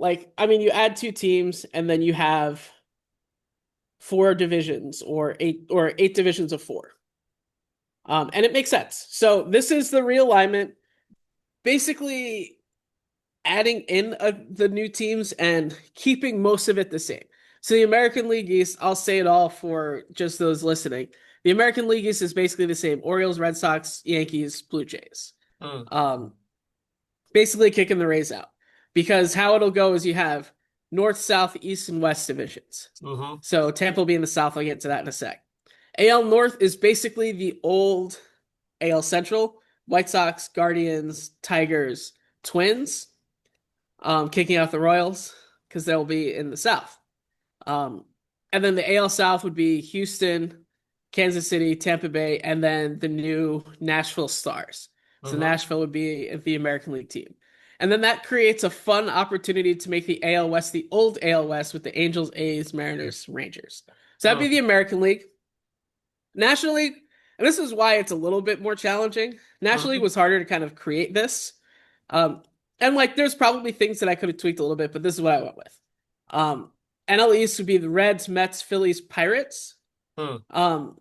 like I mean, you add two teams, and then you have four divisions or eight divisions of four. And it makes sense. So this is the realignment, basically adding in the new teams and keeping most of it the same. So the American League East, I'll say it all for just those listening. The American League East is basically the same: Orioles, Red Sox, Yankees, Blue Jays. Mm. Um, basically kicking the Rays out because how it'll go is you have North, South, East, and West divisions. Mm-hmm. So Tampa will be in the South. I'll get to that in a sec. AL North is basically the old AL Central: White Sox, Guardians, Tigers, Twins, kicking out the Royals because they'll be in the South. Um, and then the AL South would be Houston, Kansas City, Tampa Bay, and then the new Nashville Stars. So Mm-hmm. Nashville would be the American League team. And then that creates a fun opportunity to make the AL West the old AL West with the Angels, A's, Mariners, Rangers. So that'd be Mm. the American League. National League, and this is why it's a little bit more challenging. National League Mm-hmm. was harder to kind of create this. Um, and like there's probably things that I could have tweaked a little bit, but this is what I went with. Um, NL East would be the Reds, Mets, Phillies, Pirates. Mm. Um,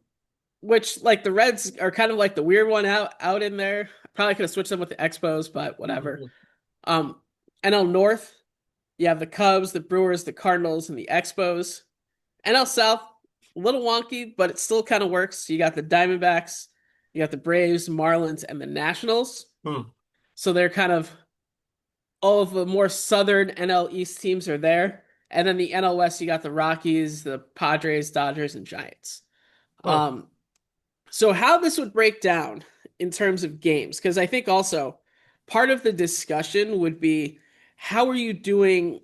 which like the Reds are kind of like the weird one out in there. Probably could have switched them with the Expos, but whatever. Mm-hmm. Um, NL North, you have the Cubs, the Brewers, the Cardinals, and the Expos. NL South, a little wonky, but it still kind of works. You got the Diamondbacks, you got the Braves, Marlins, and the Nationals. Mm. So they're kind of all of the more southern NL East teams are there. And then the NL West, you got the Rockies, the Padres, Dodgers, and Giants. Mm. Um, so how this would break down in terms of games, because I think also part of the discussion would be how are you doing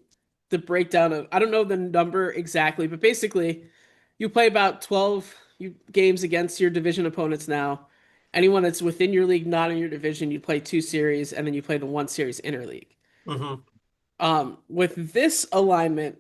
the breakdown of, I don't know the number exactly, but basically you play about 12 games against your division opponents now. Anyone that's within your league, not in your division, you play two series, and then you play the one series interleague. Hmm. With this alignment,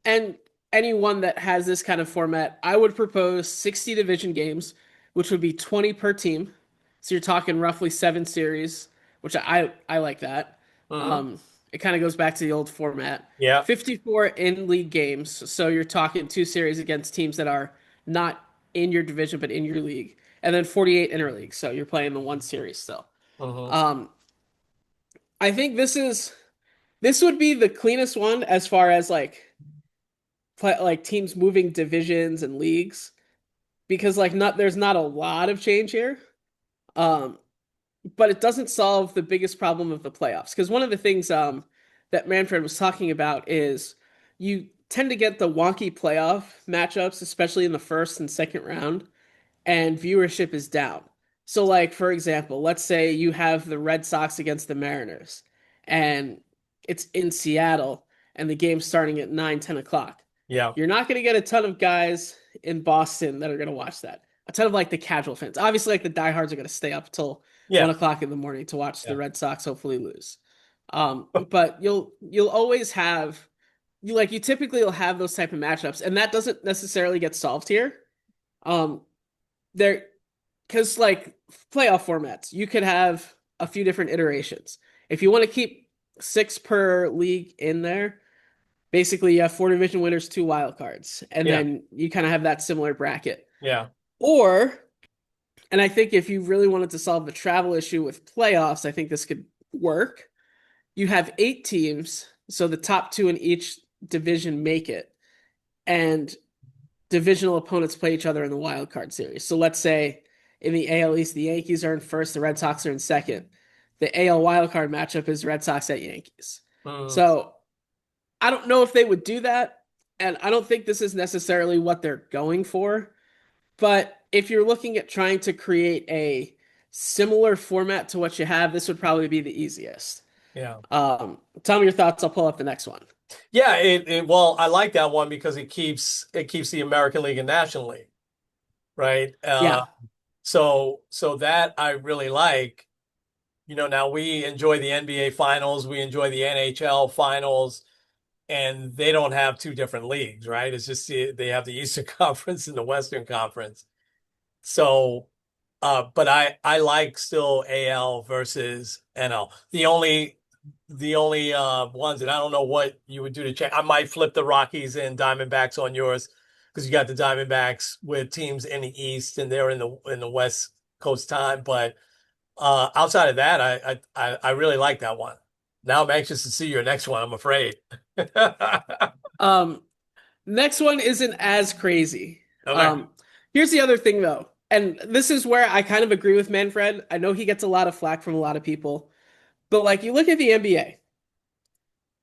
and anyone that has this kind of format, I would propose 60 division games, which would be 20 per team. So you're talking roughly seven series, which I like that. Hmm. Um, it kind of goes back to the old format. Yeah. 54 in league games, so you're talking two series against teams that are not in your division but in your league, and then 48 interleague, so you're playing the one series still. Hmm. Um, I think this would be the cleanest one as far as like teams moving divisions and leagues because like not there's not a lot of change here. Um, but it doesn't solve the biggest problem of the playoffs because one of the things that Manfred was talking about is you tend to get the wonky playoff matchups, especially in the first and second round, and viewership is down. So, like, for example, let's say you have the Red Sox against the Mariners, and it's in Seattle, and the game's starting at 9, 10 o'clock. Yeah. You're not going to get a ton of guys in Boston that are going to watch that. A ton of like the casual fans. Obviously, like the diehards are going to stay up till Yeah. 1 o'clock in the morning to watch the Yeah. Red Sox hopefully lose. But you'll always have you typically will have those type of matchups, and that doesn't necessarily get solved here. Um, there because like playoff formats, you could have a few different iterations. If you want to keep six per league in there, basically you have four division winners, two wild cards, and Yeah. then you kind of have that similar bracket. Yeah. Or, and I think if you really wanted to solve the travel issue with playoffs, I think this could work. You have eight teams, so the top two in each division make it, and divisional opponents play each other in the wild card series. So let's say in the AL East, the Yankees are in first, the Red Sox are in second. The AL wild card matchup is Red Sox at Yankees. Mm. So I don't know if they would do that, and I don't think this is necessarily what they're going for. But if you're looking at trying to create a similar format to what you have, this would probably be the easiest. Yeah. Tell me your thoughts. I'll pull up the next one. Yeah. Well, I like that one because it keeps the American League and National League, right? Yeah. So that I really like. Now we enjoy the NBA finals, we enjoy the NHL finals, and they don't have two different leagues, right? It's just they have the Eastern Conference and the Western Conference. So, but I like still AL versus NL. The only ones, and I don't know what you would do to check. I might flip the Rockies and Diamondbacks on yours because you got the Diamondbacks with teams in the East and they're in the West Coast time. But outside of that, I really like that one. Now I'm anxious to see your next one, I'm afraid. Um, Next one isn't as crazy. Okay. Here's the other thing though, and this is where I kind of agree with Manfred. I know he gets a lot of flack from a lot of people, but like you look at the NBA,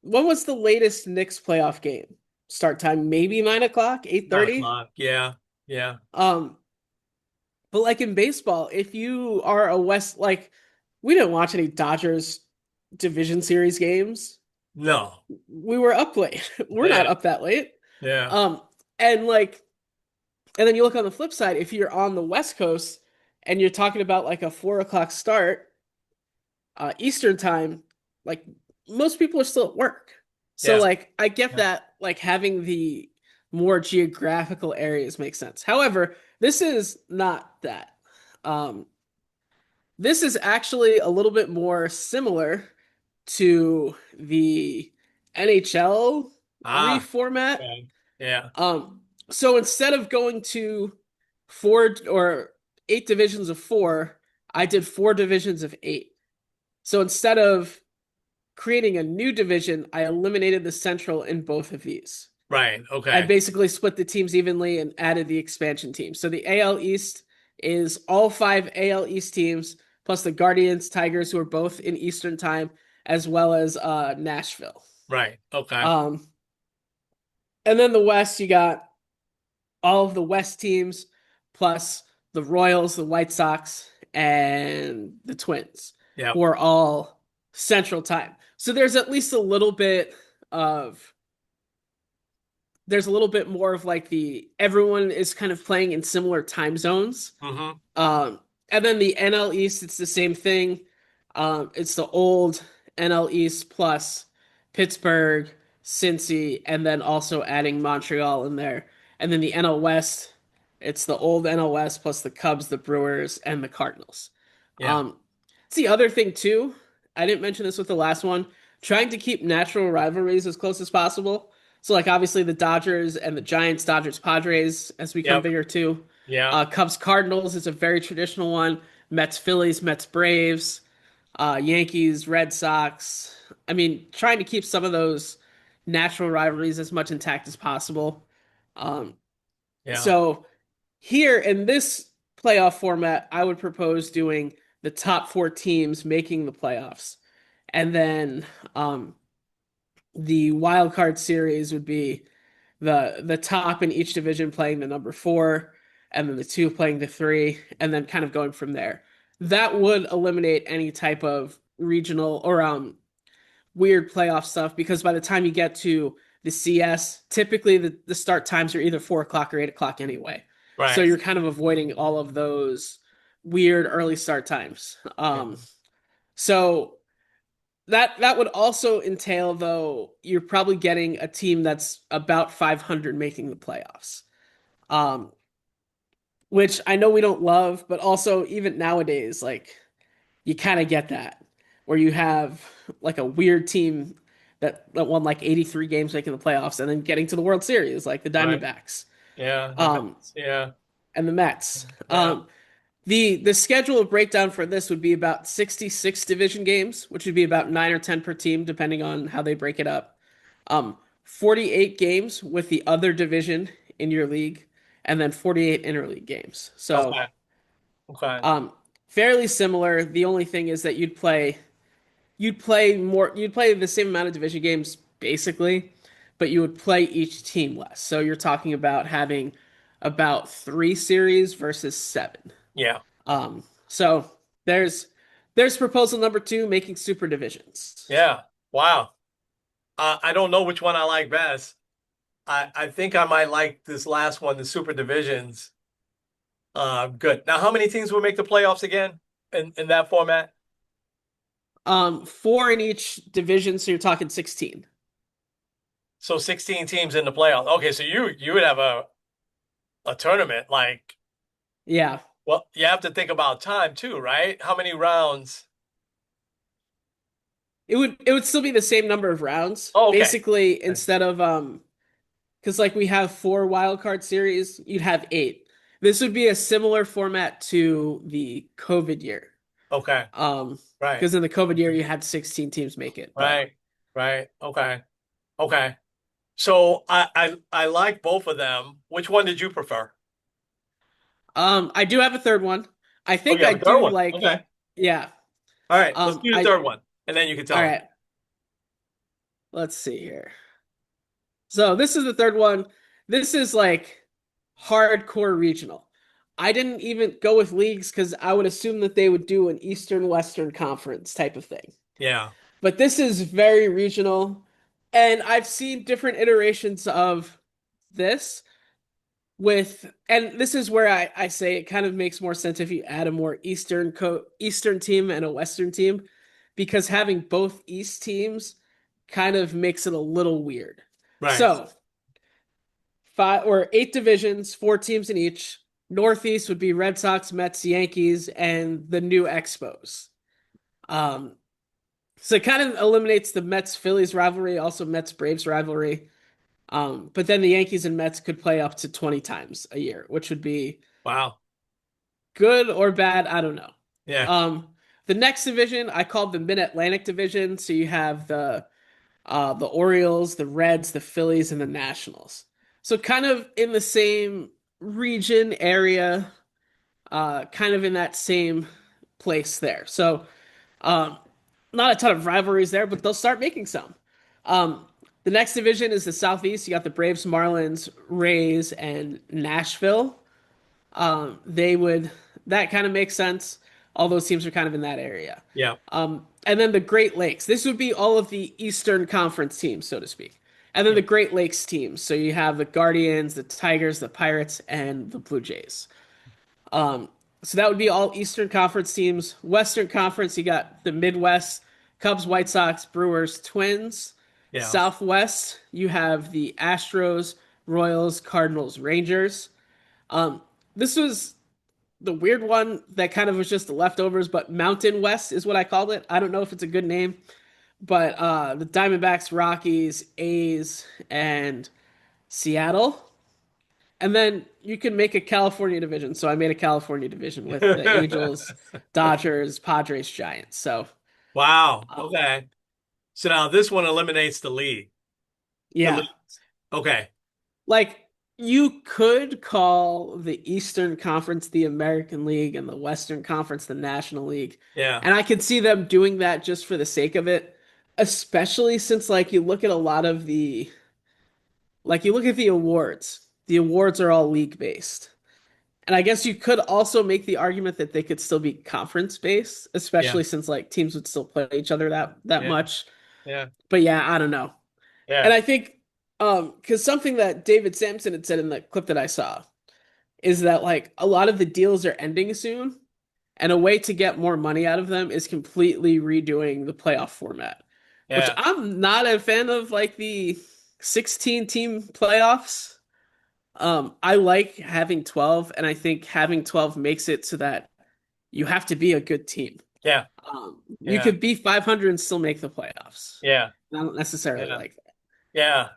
when was the latest Knicks playoff game? Start time maybe 9 o'clock, 8:30. 9 o'clock. Yeah. Yeah. Um, but like in baseball, if you are a West, like we didn't watch any Dodgers division series games. No. We were up late. We're not Yeah. up that late. Yeah. Um, and like And then you look on the flip side, if you're on the West Coast and you're talking about like a 4 o'clock start, Eastern time, like most people are still at work. So Yeah. like I get Yeah. that like having the more geographical areas makes sense. However, this is not that. Um, this is actually a little bit more similar to the NHL Ah. reformat. Okay. Yeah. So instead of going to four or eight divisions of four, I did four divisions of eight. So instead of creating a new division, I eliminated the central in both of these. Right. I Okay. basically split the teams evenly and added the expansion team. So the AL East is all five AL East teams, plus the Guardians, Tigers, who are both in Eastern time, as well as Nashville. Right. Okay. Um, and then the West, you got all of the West teams plus the Royals, the White Sox, and the Twins, Yeah. who are all Central Time. So of there's a little bit more of like the everyone is kind of playing in similar time zones. Hmm. Um, And then the NL East, it's the same thing. It's the old NL East plus Pittsburgh, Cincy, and then also adding Montreal in there. And then the NL West, it's the old NL West plus the Cubs, the Brewers, and the Cardinals. Yeah. Um, it's the other thing too. I didn't mention this with the last one. Trying to keep natural rivalries as close as possible. So, like obviously the Dodgers and the Giants, Dodgers Padres has become Yep. bigger too. Yeah. Cubs Cardinals is a very traditional one. Mets Phillies, Mets Braves, Yankees Red Sox. I mean, trying to keep some of those natural rivalries as much intact as possible. Um, Yeah. so here in this playoff format, I would propose doing the top four teams making the playoffs, and then um, the wild card series would be the top in each division playing the number four, and then the two playing the three, and then kind of going from there. That would eliminate any type of regional or weird playoff stuff because by the time you get to the CS, typically the start times are either 4 o'clock or 8 o'clock anyway. So Right. you're kind of avoiding all of those weird early start times. Yeah. So that would also entail, though, you're probably getting a team that's about 500 making the playoffs. Um, which I know we don't love, but also even nowadays, like you kind of get that where you have like a weird team that won like 83 games making the playoffs and then getting to the World Series, like the Right. Diamondbacks, Yeah. The um, Mets. Yeah. and the Mets. Yeah. The schedule breakdown for this would be about 66 division games, which would be about 9 or 10 per team, depending on how they break it up. 48 games with the other division in your league, and then 48 interleague games. So, Okay. Okay. um, fairly similar. The only thing is that you'd play the same amount of division games basically, but you would play each team less. So you're talking about having about 3 series versus 7. Yeah. So there's proposal number two, making super divisions. Yeah. Wow. I don't know which one I like best. I think I might like this last one, the super divisions. Good. Now, how many teams will make the playoffs again in that format? Four in each division, so you're talking 16. So 16 teams in the playoffs. Okay, so you would have a tournament like, Yeah. well, you have to think about time too, right? How many rounds? It would still be the same number of rounds. Oh, okay. Basically, instead of because like we have 4 wild card series, you'd have 8. This would be a similar format to the COVID year. Okay. Um, Right. because in the COVID year you had 16 teams make it. But Right. Right. Okay. Okay. So I like both of them. Which one did you prefer? I do have a third one. I Oh, think you I have a third do one. like, Okay. yeah. All right. Let's do the I third one, and then you can All tell me. right. Let's see here. So this is the third one. This is like hardcore regional. I didn't even go with leagues because I would assume that they would do an Eastern Western Conference type of thing. Yeah. But this is very regional, and I've seen different iterations of this and this is where I say it kind of makes more sense if you add a more Eastern team and a Western team, because having both East teams kind of makes it a little weird. Right. So 5 or 8 divisions, 4 teams in each. Northeast would be Red Sox, Mets, Yankees, and the new Expos. Um, so it kind of eliminates the Mets Phillies rivalry, also Mets Braves rivalry. But then the Yankees and Mets could play up to 20 times a year, which would be Wow. good or bad. I don't know. Yeah. Um, the next division I called the Mid Atlantic division. So you have the Orioles, the Reds, the Phillies, and the Nationals. So kind of in the same region area, kind of in that same place there. So um, not a ton of rivalries there, but they'll start making some. Um, the next division is the Southeast. You got the Braves, Marlins, Rays, and Nashville. They would that kind of makes sense. All those teams are kind of in that area. Yeah. And then the Great Lakes. This would be all of the Eastern Conference teams, so to speak. And then Yeah. the Great Lakes teams. So you have the Guardians, the Tigers, the Pirates, and the Blue Jays. So that would be all Eastern Conference teams. Western Conference, you got the Midwest, Cubs, White Sox, Brewers, Twins. Yeah. Southwest, you have the Astros, Royals, Cardinals, Rangers. Um, this was the weird one that kind of was just the leftovers, but Mountain West is what I called it. I don't know if it's a good name, but the Diamondbacks, Rockies, A's, and Seattle. And then you can make a California division. So I made a California division with the Angels, Dodgers, Padres, Giants. So Wow. uh, Okay. So now this one eliminates the league. The yeah, league. Okay. like you could call the Eastern Conference the American League and the Western Conference the National League. Yeah. And I could see them doing that just for the sake of it, especially since like you look at a lot of the like you look at the awards. The awards are all league based. And I guess you could also make the argument that they could still be conference based, Yeah. especially since like teams would still play each other that Yeah. much. Yeah. But yeah, I don't know. And Yeah. I think because something that David Sampson had said in the clip that I saw is that like a lot of the deals are ending soon, and a way to get more money out of them is completely redoing the playoff format, which Yeah. I'm not a fan of like the 16 team playoffs. I like having 12, and I think having 12 makes it so that you have to be a good team. Yeah. You Yeah. could be 500 and still make the playoffs. Yeah. I don't necessarily Yeah. like that. Yeah.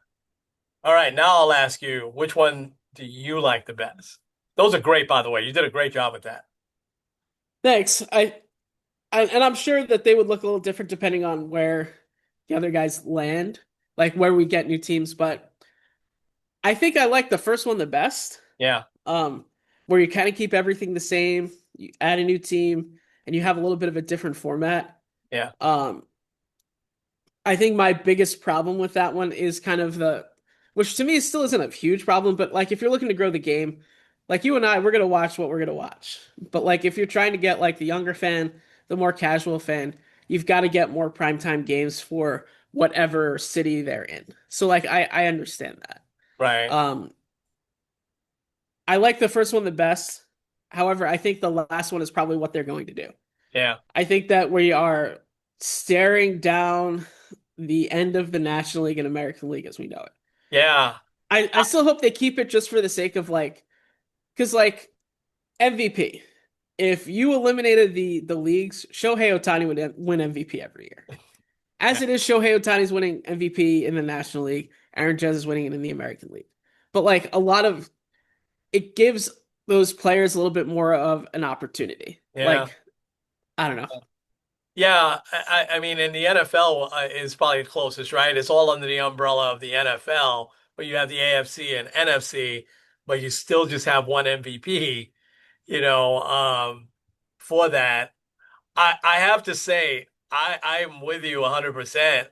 All right. Now I'll ask you, which one do you like the best? Those are great, by the way. You did a great job with that. Thanks. And I'm sure that they would look a little different depending on where the other guys land, like where we get new teams. But I think I like the first one the best. Yeah. Um, where you kind of keep everything the same, you add a new team, and you have a little bit of a different format. Yeah. Um, I think my biggest problem with that one is kind of which to me still isn't a huge problem, but like if you're looking to grow the game, like you and I, we're gonna watch what we're gonna watch. But like if you're trying to get like the younger fan, the more casual fan, you've got to get more primetime games for whatever city they're in. So like I understand that. Right. Um, I like the first one the best. However, I think the last one is probably what they're going to do. Yeah. I think that we are staring down the end of the National League and American League as we know it. Yeah. I still hope they keep it just for the sake of like, because like MVP, if you eliminated the leagues, Shohei Ohtani would win MVP every year. Yeah. As it is, Shohei Ohtani's winning MVP in the National League. Aaron Judge is winning it in the American League. But like a lot of it gives those players a little bit more of an opportunity. Yeah. Like I don't know. Yeah. I mean, in the NFL is probably the closest, right? It's all under the umbrella of the NFL, but you have the AFC and NFC, but you still just have one MVP, you know, for that. I have to say, I'm with you 100%.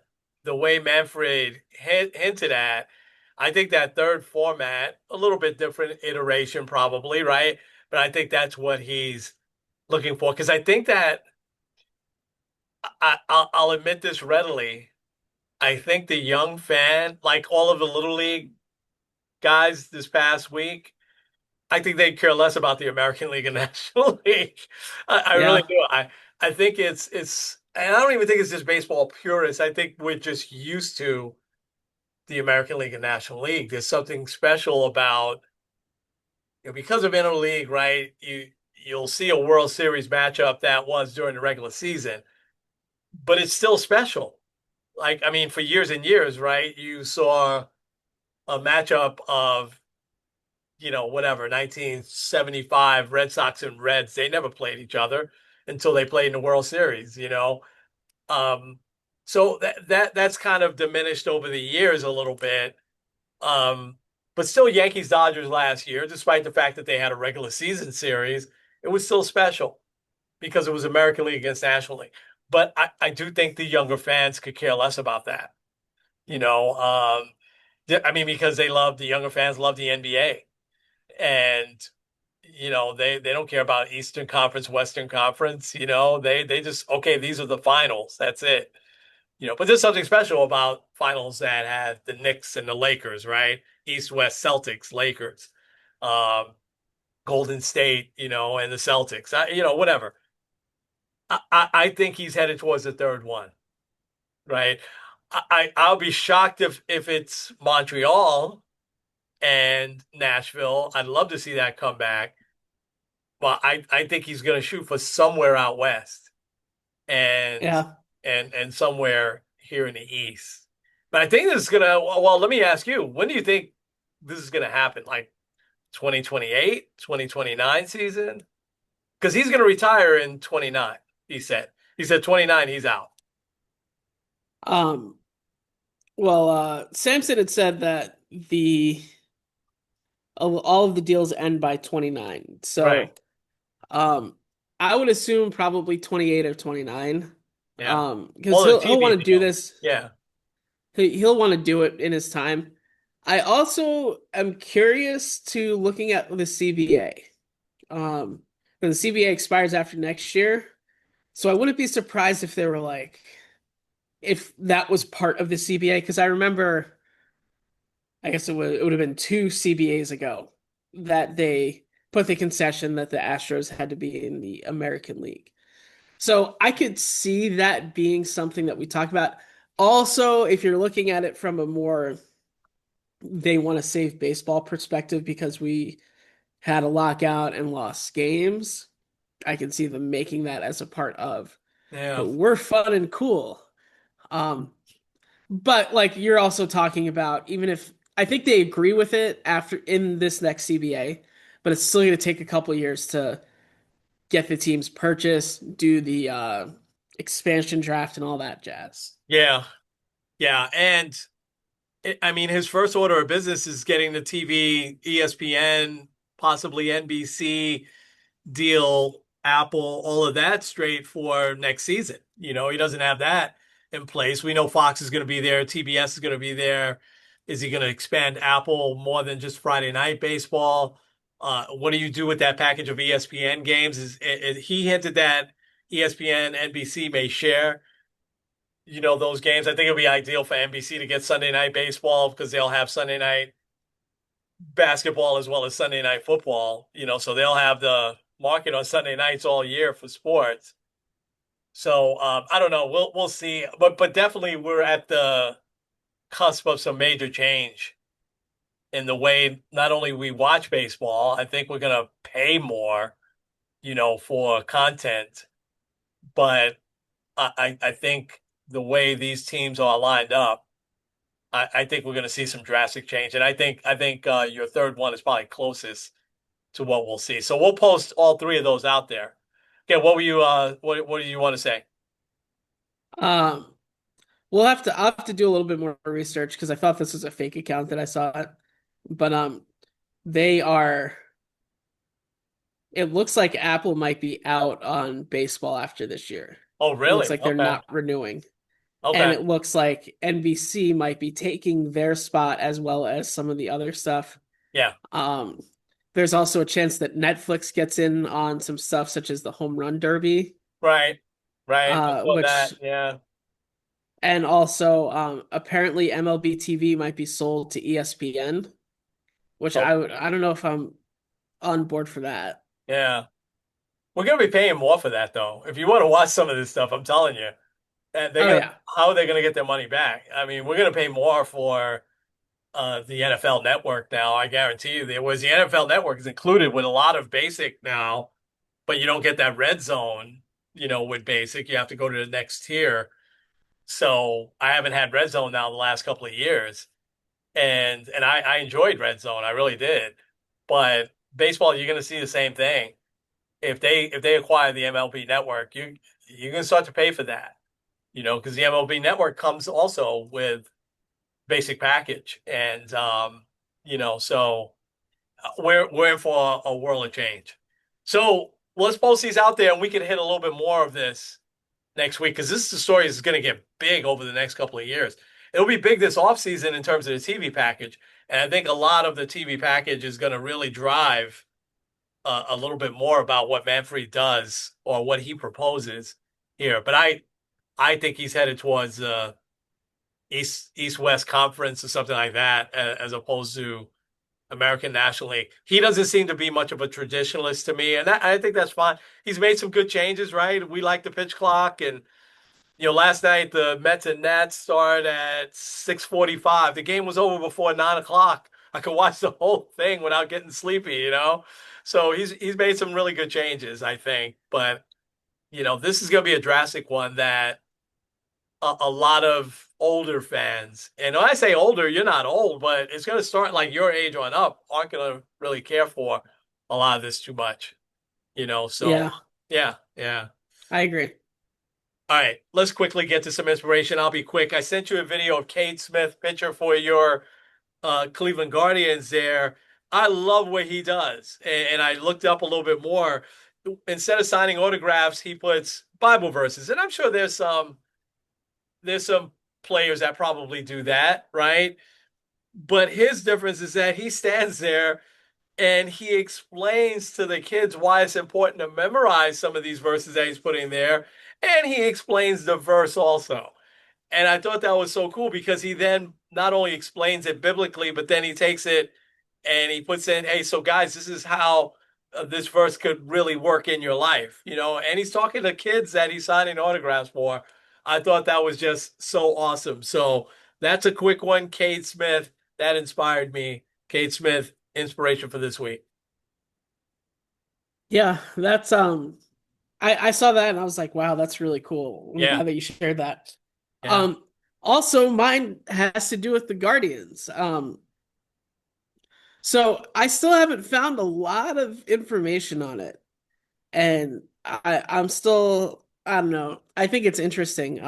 The way Manfred hinted at, I think that third format, a little bit different iteration probably, right? But I think that's what he's looking for. Because I think that I'll admit this readily. I think the young fan, like all of the Little League guys this past week, I think they care less about the American League and National League. I really Yeah. do. I think it's and I don't even think it's just baseball purists. I think we're just used to the American League and National League. There's something special about because of interleague, right? You'll see a World Series matchup that was during the regular season, but it's still special. Like I mean, for years and years, right? You saw a matchup of whatever, 1975 Red Sox and Reds. They never played each other until they played in the World Series. Um, so that's kind of diminished over the years a little bit. Um, but still Yankees Dodgers last year, despite the fact that they had a regular season series, it was still special because it was American League against National League. But I do think the younger fans could care less about that. You know, I mean, because the younger fans love the NBA and they don't care about Eastern Conference, Western Conference. They just okay, these are the finals. That's it. But there's something special about finals that have the Knicks and the Lakers, right? East West Celtics, Lakers. Um, Golden State, and the Celtics. Whatever. I think he's headed towards the third one, right? I'll be shocked if it's Montreal and Nashville. I'd love to see that come back, but I think he's going to shoot for somewhere out west and Yeah. and somewhere here in the east. But I think this is gonna. Well, let me ask you, when do you think this is gonna happen? Like 2028, 2029 season? Because he's gonna retire in 29. He said 29. He's out. Um, Samson had said that the all of the deals end by 29. Right. So, um, I would assume probably 28 or 29. Yeah. Because All the he'll TV want to do deals. this. Yeah. He'll want to do it in his time. I also am curious to looking at the CBA. Um, the CBA expires after next year, so I wouldn't be surprised if they were like, if that was part of the CBA, because I remember, I guess it would have been two CBAs ago that they put the concession that the Astros had to be in the American League. So I could see that being something that we talk about. Also, if you're looking at it from a more they want to save baseball perspective because we had a lockout and lost games, I can see them making that as a part of. Yeah. But we're fun and cool. Um, but like you're also talking about, even if I think they agree with it after in this next CBA, but it's still going to take a couple years to get the teams purchased, do the expansion draft, and all that jazz. Yeah. Yeah. And I mean, his first order of business is getting the TV, ESPN, possibly NBC deal, Apple, all of that straight for next season. He doesn't have that in place. We know Fox is going to be there, TBS is going to be there. Is he going to expand Apple more than just Friday night baseball? What do you do with that package of ESPN games? He hinted that ESPN, NBC may share, those games. I think it'll be ideal for NBC to get Sunday night baseball because they'll have Sunday night basketball as well as Sunday night football, so they'll have the market on Sunday nights all year for sports. So I don't know. We'll see, but definitely we're at the cusp of some major change in the way not only we watch baseball. I think we're gonna pay more, for content, but I think the way these teams are lined up, I think we're gonna see some drastic change, and I think your third one is probably closest to what we'll see. So we'll post all three of those out there. Okay, what do you want to say? Um, I'll have to do a little bit more research because I thought this was a fake account that I saw it. But they are it looks like Apple might be out on baseball after this year. Oh, It looks really? like they're Okay. not renewing. And Okay. it looks like NBC might be taking their spot as well as some of the other stuff. Yeah. Um, there's also a chance that Netflix gets in on some stuff such as the Home Run Derby, Right. Right. I saw that. which Yeah. and also apparently MLB TV might be sold to ESPN, which Oh, I don't know if I'm on board for that. yeah. We're gonna be paying more for that though. If you want to watch some of this stuff, I'm telling you, and they're Oh gonna yeah. how are they gonna get their money back? I mean, we're gonna pay more for the NFL Network now. I guarantee you. There was the NFL Network is included with a lot of basic now, but you don't get that red zone. With basic, you have to go to the next tier. So I haven't had red zone now the last couple of years, and I enjoyed red zone. I really did. But baseball, you're going to see the same thing. If they acquire the MLB network, you're going to start to pay for that. Because the MLB network comes also with basic package, and so we're in for a world of change. So let's post these out there, and we can hit a little bit more of this next week because this story is going to get big over the next couple of years. It'll be big this offseason in terms of the TV package. And I think a lot of the TV package is going to really drive a little bit more about what Manfred does or what he proposes here. But I think he's headed towards East West Conference or something like that, as opposed to American National League. He doesn't seem to be much of a traditionalist to me, and I think that's fine. He's made some good changes, right? We like the pitch clock, and last night the Mets and Nats started at 6:45. The game was over before 9 o'clock. I could watch the whole thing without getting sleepy. So he's made some really good changes, I think. But this is going to be a drastic one that a lot of older fans, and when I say older, you're not old, but it's going to start like your age on up, aren't going to really care for a lot of this too much. So Yeah, yeah, yeah. I agree. All right, let's quickly get to some inspiration. I'll be quick. I sent you a video of Cade Smith, pitcher for your Cleveland Guardians there. I love what he does. And I looked up a little bit more. Instead of signing autographs, he puts Bible verses. And I'm sure there's some players that probably do that, right? But his difference is that he stands there and he explains to the kids why it's important to memorize some of these verses that he's putting there. And he explains the verse also. And I thought that was so cool because he then not only explains it biblically, but then he takes it and he puts in, hey, so guys, this is how this verse could really work in your life. And he's talking to kids that he's signing autographs for. I thought that was just so awesome. So that's a quick one. Cade Smith, that inspired me. Cade Smith, inspiration for this week. Yeah, that's I saw that and I was like, wow, that's really cool. I'm Yeah, glad that you shared that. yeah, Also mine has to do with the Guardians. So I still haven't found a lot of information on it. And I'm still, I don't know. I think it's interesting.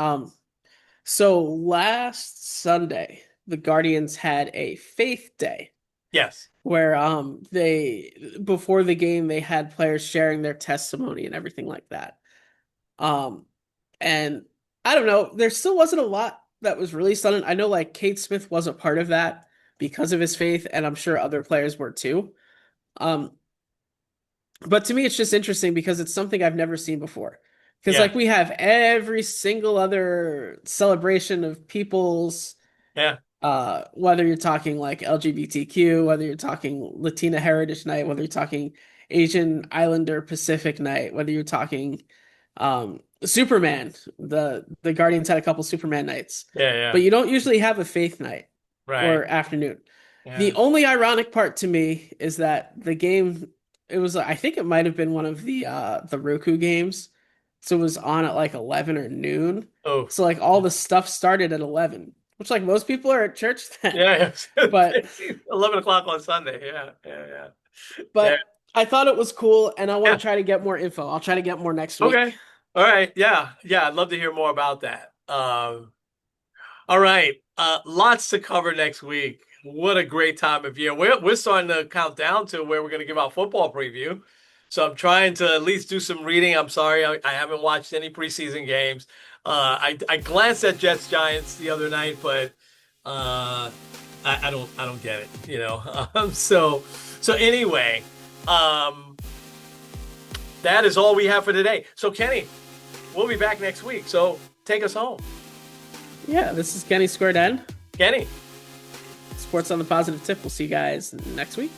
So last Sunday, the Guardians had a faith day yes, where they before the game they had players sharing their testimony and everything like that. Um and I don't know, there still wasn't a lot that was released on it. I know like Kate Smith wasn't part of that because of his faith, and I'm sure other players were too. Um but to me it's just interesting because it's something I've never seen before. Because yeah, like we have every single other celebration of people's yeah, whether you're talking like LGBTQ, whether you're talking Latina Heritage Night, whether you're talking Asian Islander Pacific Night, whether you're talking Superman, the Guardians had a couple Superman nights, yeah, yeah, but you don't usually have a faith night right, or afternoon. The yeah. only ironic part to me is that the game, it was, I think it might have been one of the Roku games, so it was on at like 11 or noon. Oh, So like all the stuff started at 11, which like most people are at church then. yeah, yeah. But 11 o'clock on Sunday. Yeah, yeah, yeah. Yeah, but I thought it was cool and I want yeah. to try to get more info. I'll try to get more next week. Okay. All right. Yeah, yeah. I'd love to hear more about that. All right. Lots to cover next week. What a great time of year. We're starting to count down to where we're going to give our football preview. So I'm trying to at least do some reading. I'm sorry, I haven't watched any preseason games. I glanced at Jets Giants the other night, but I don't get it. So anyway, um, that is all we have for today. So Kenny, we'll be back next week. So take us home, Yeah, this is Kenny Squared N. Kenny. Sports on the Positive Tip. We'll see you guys next week.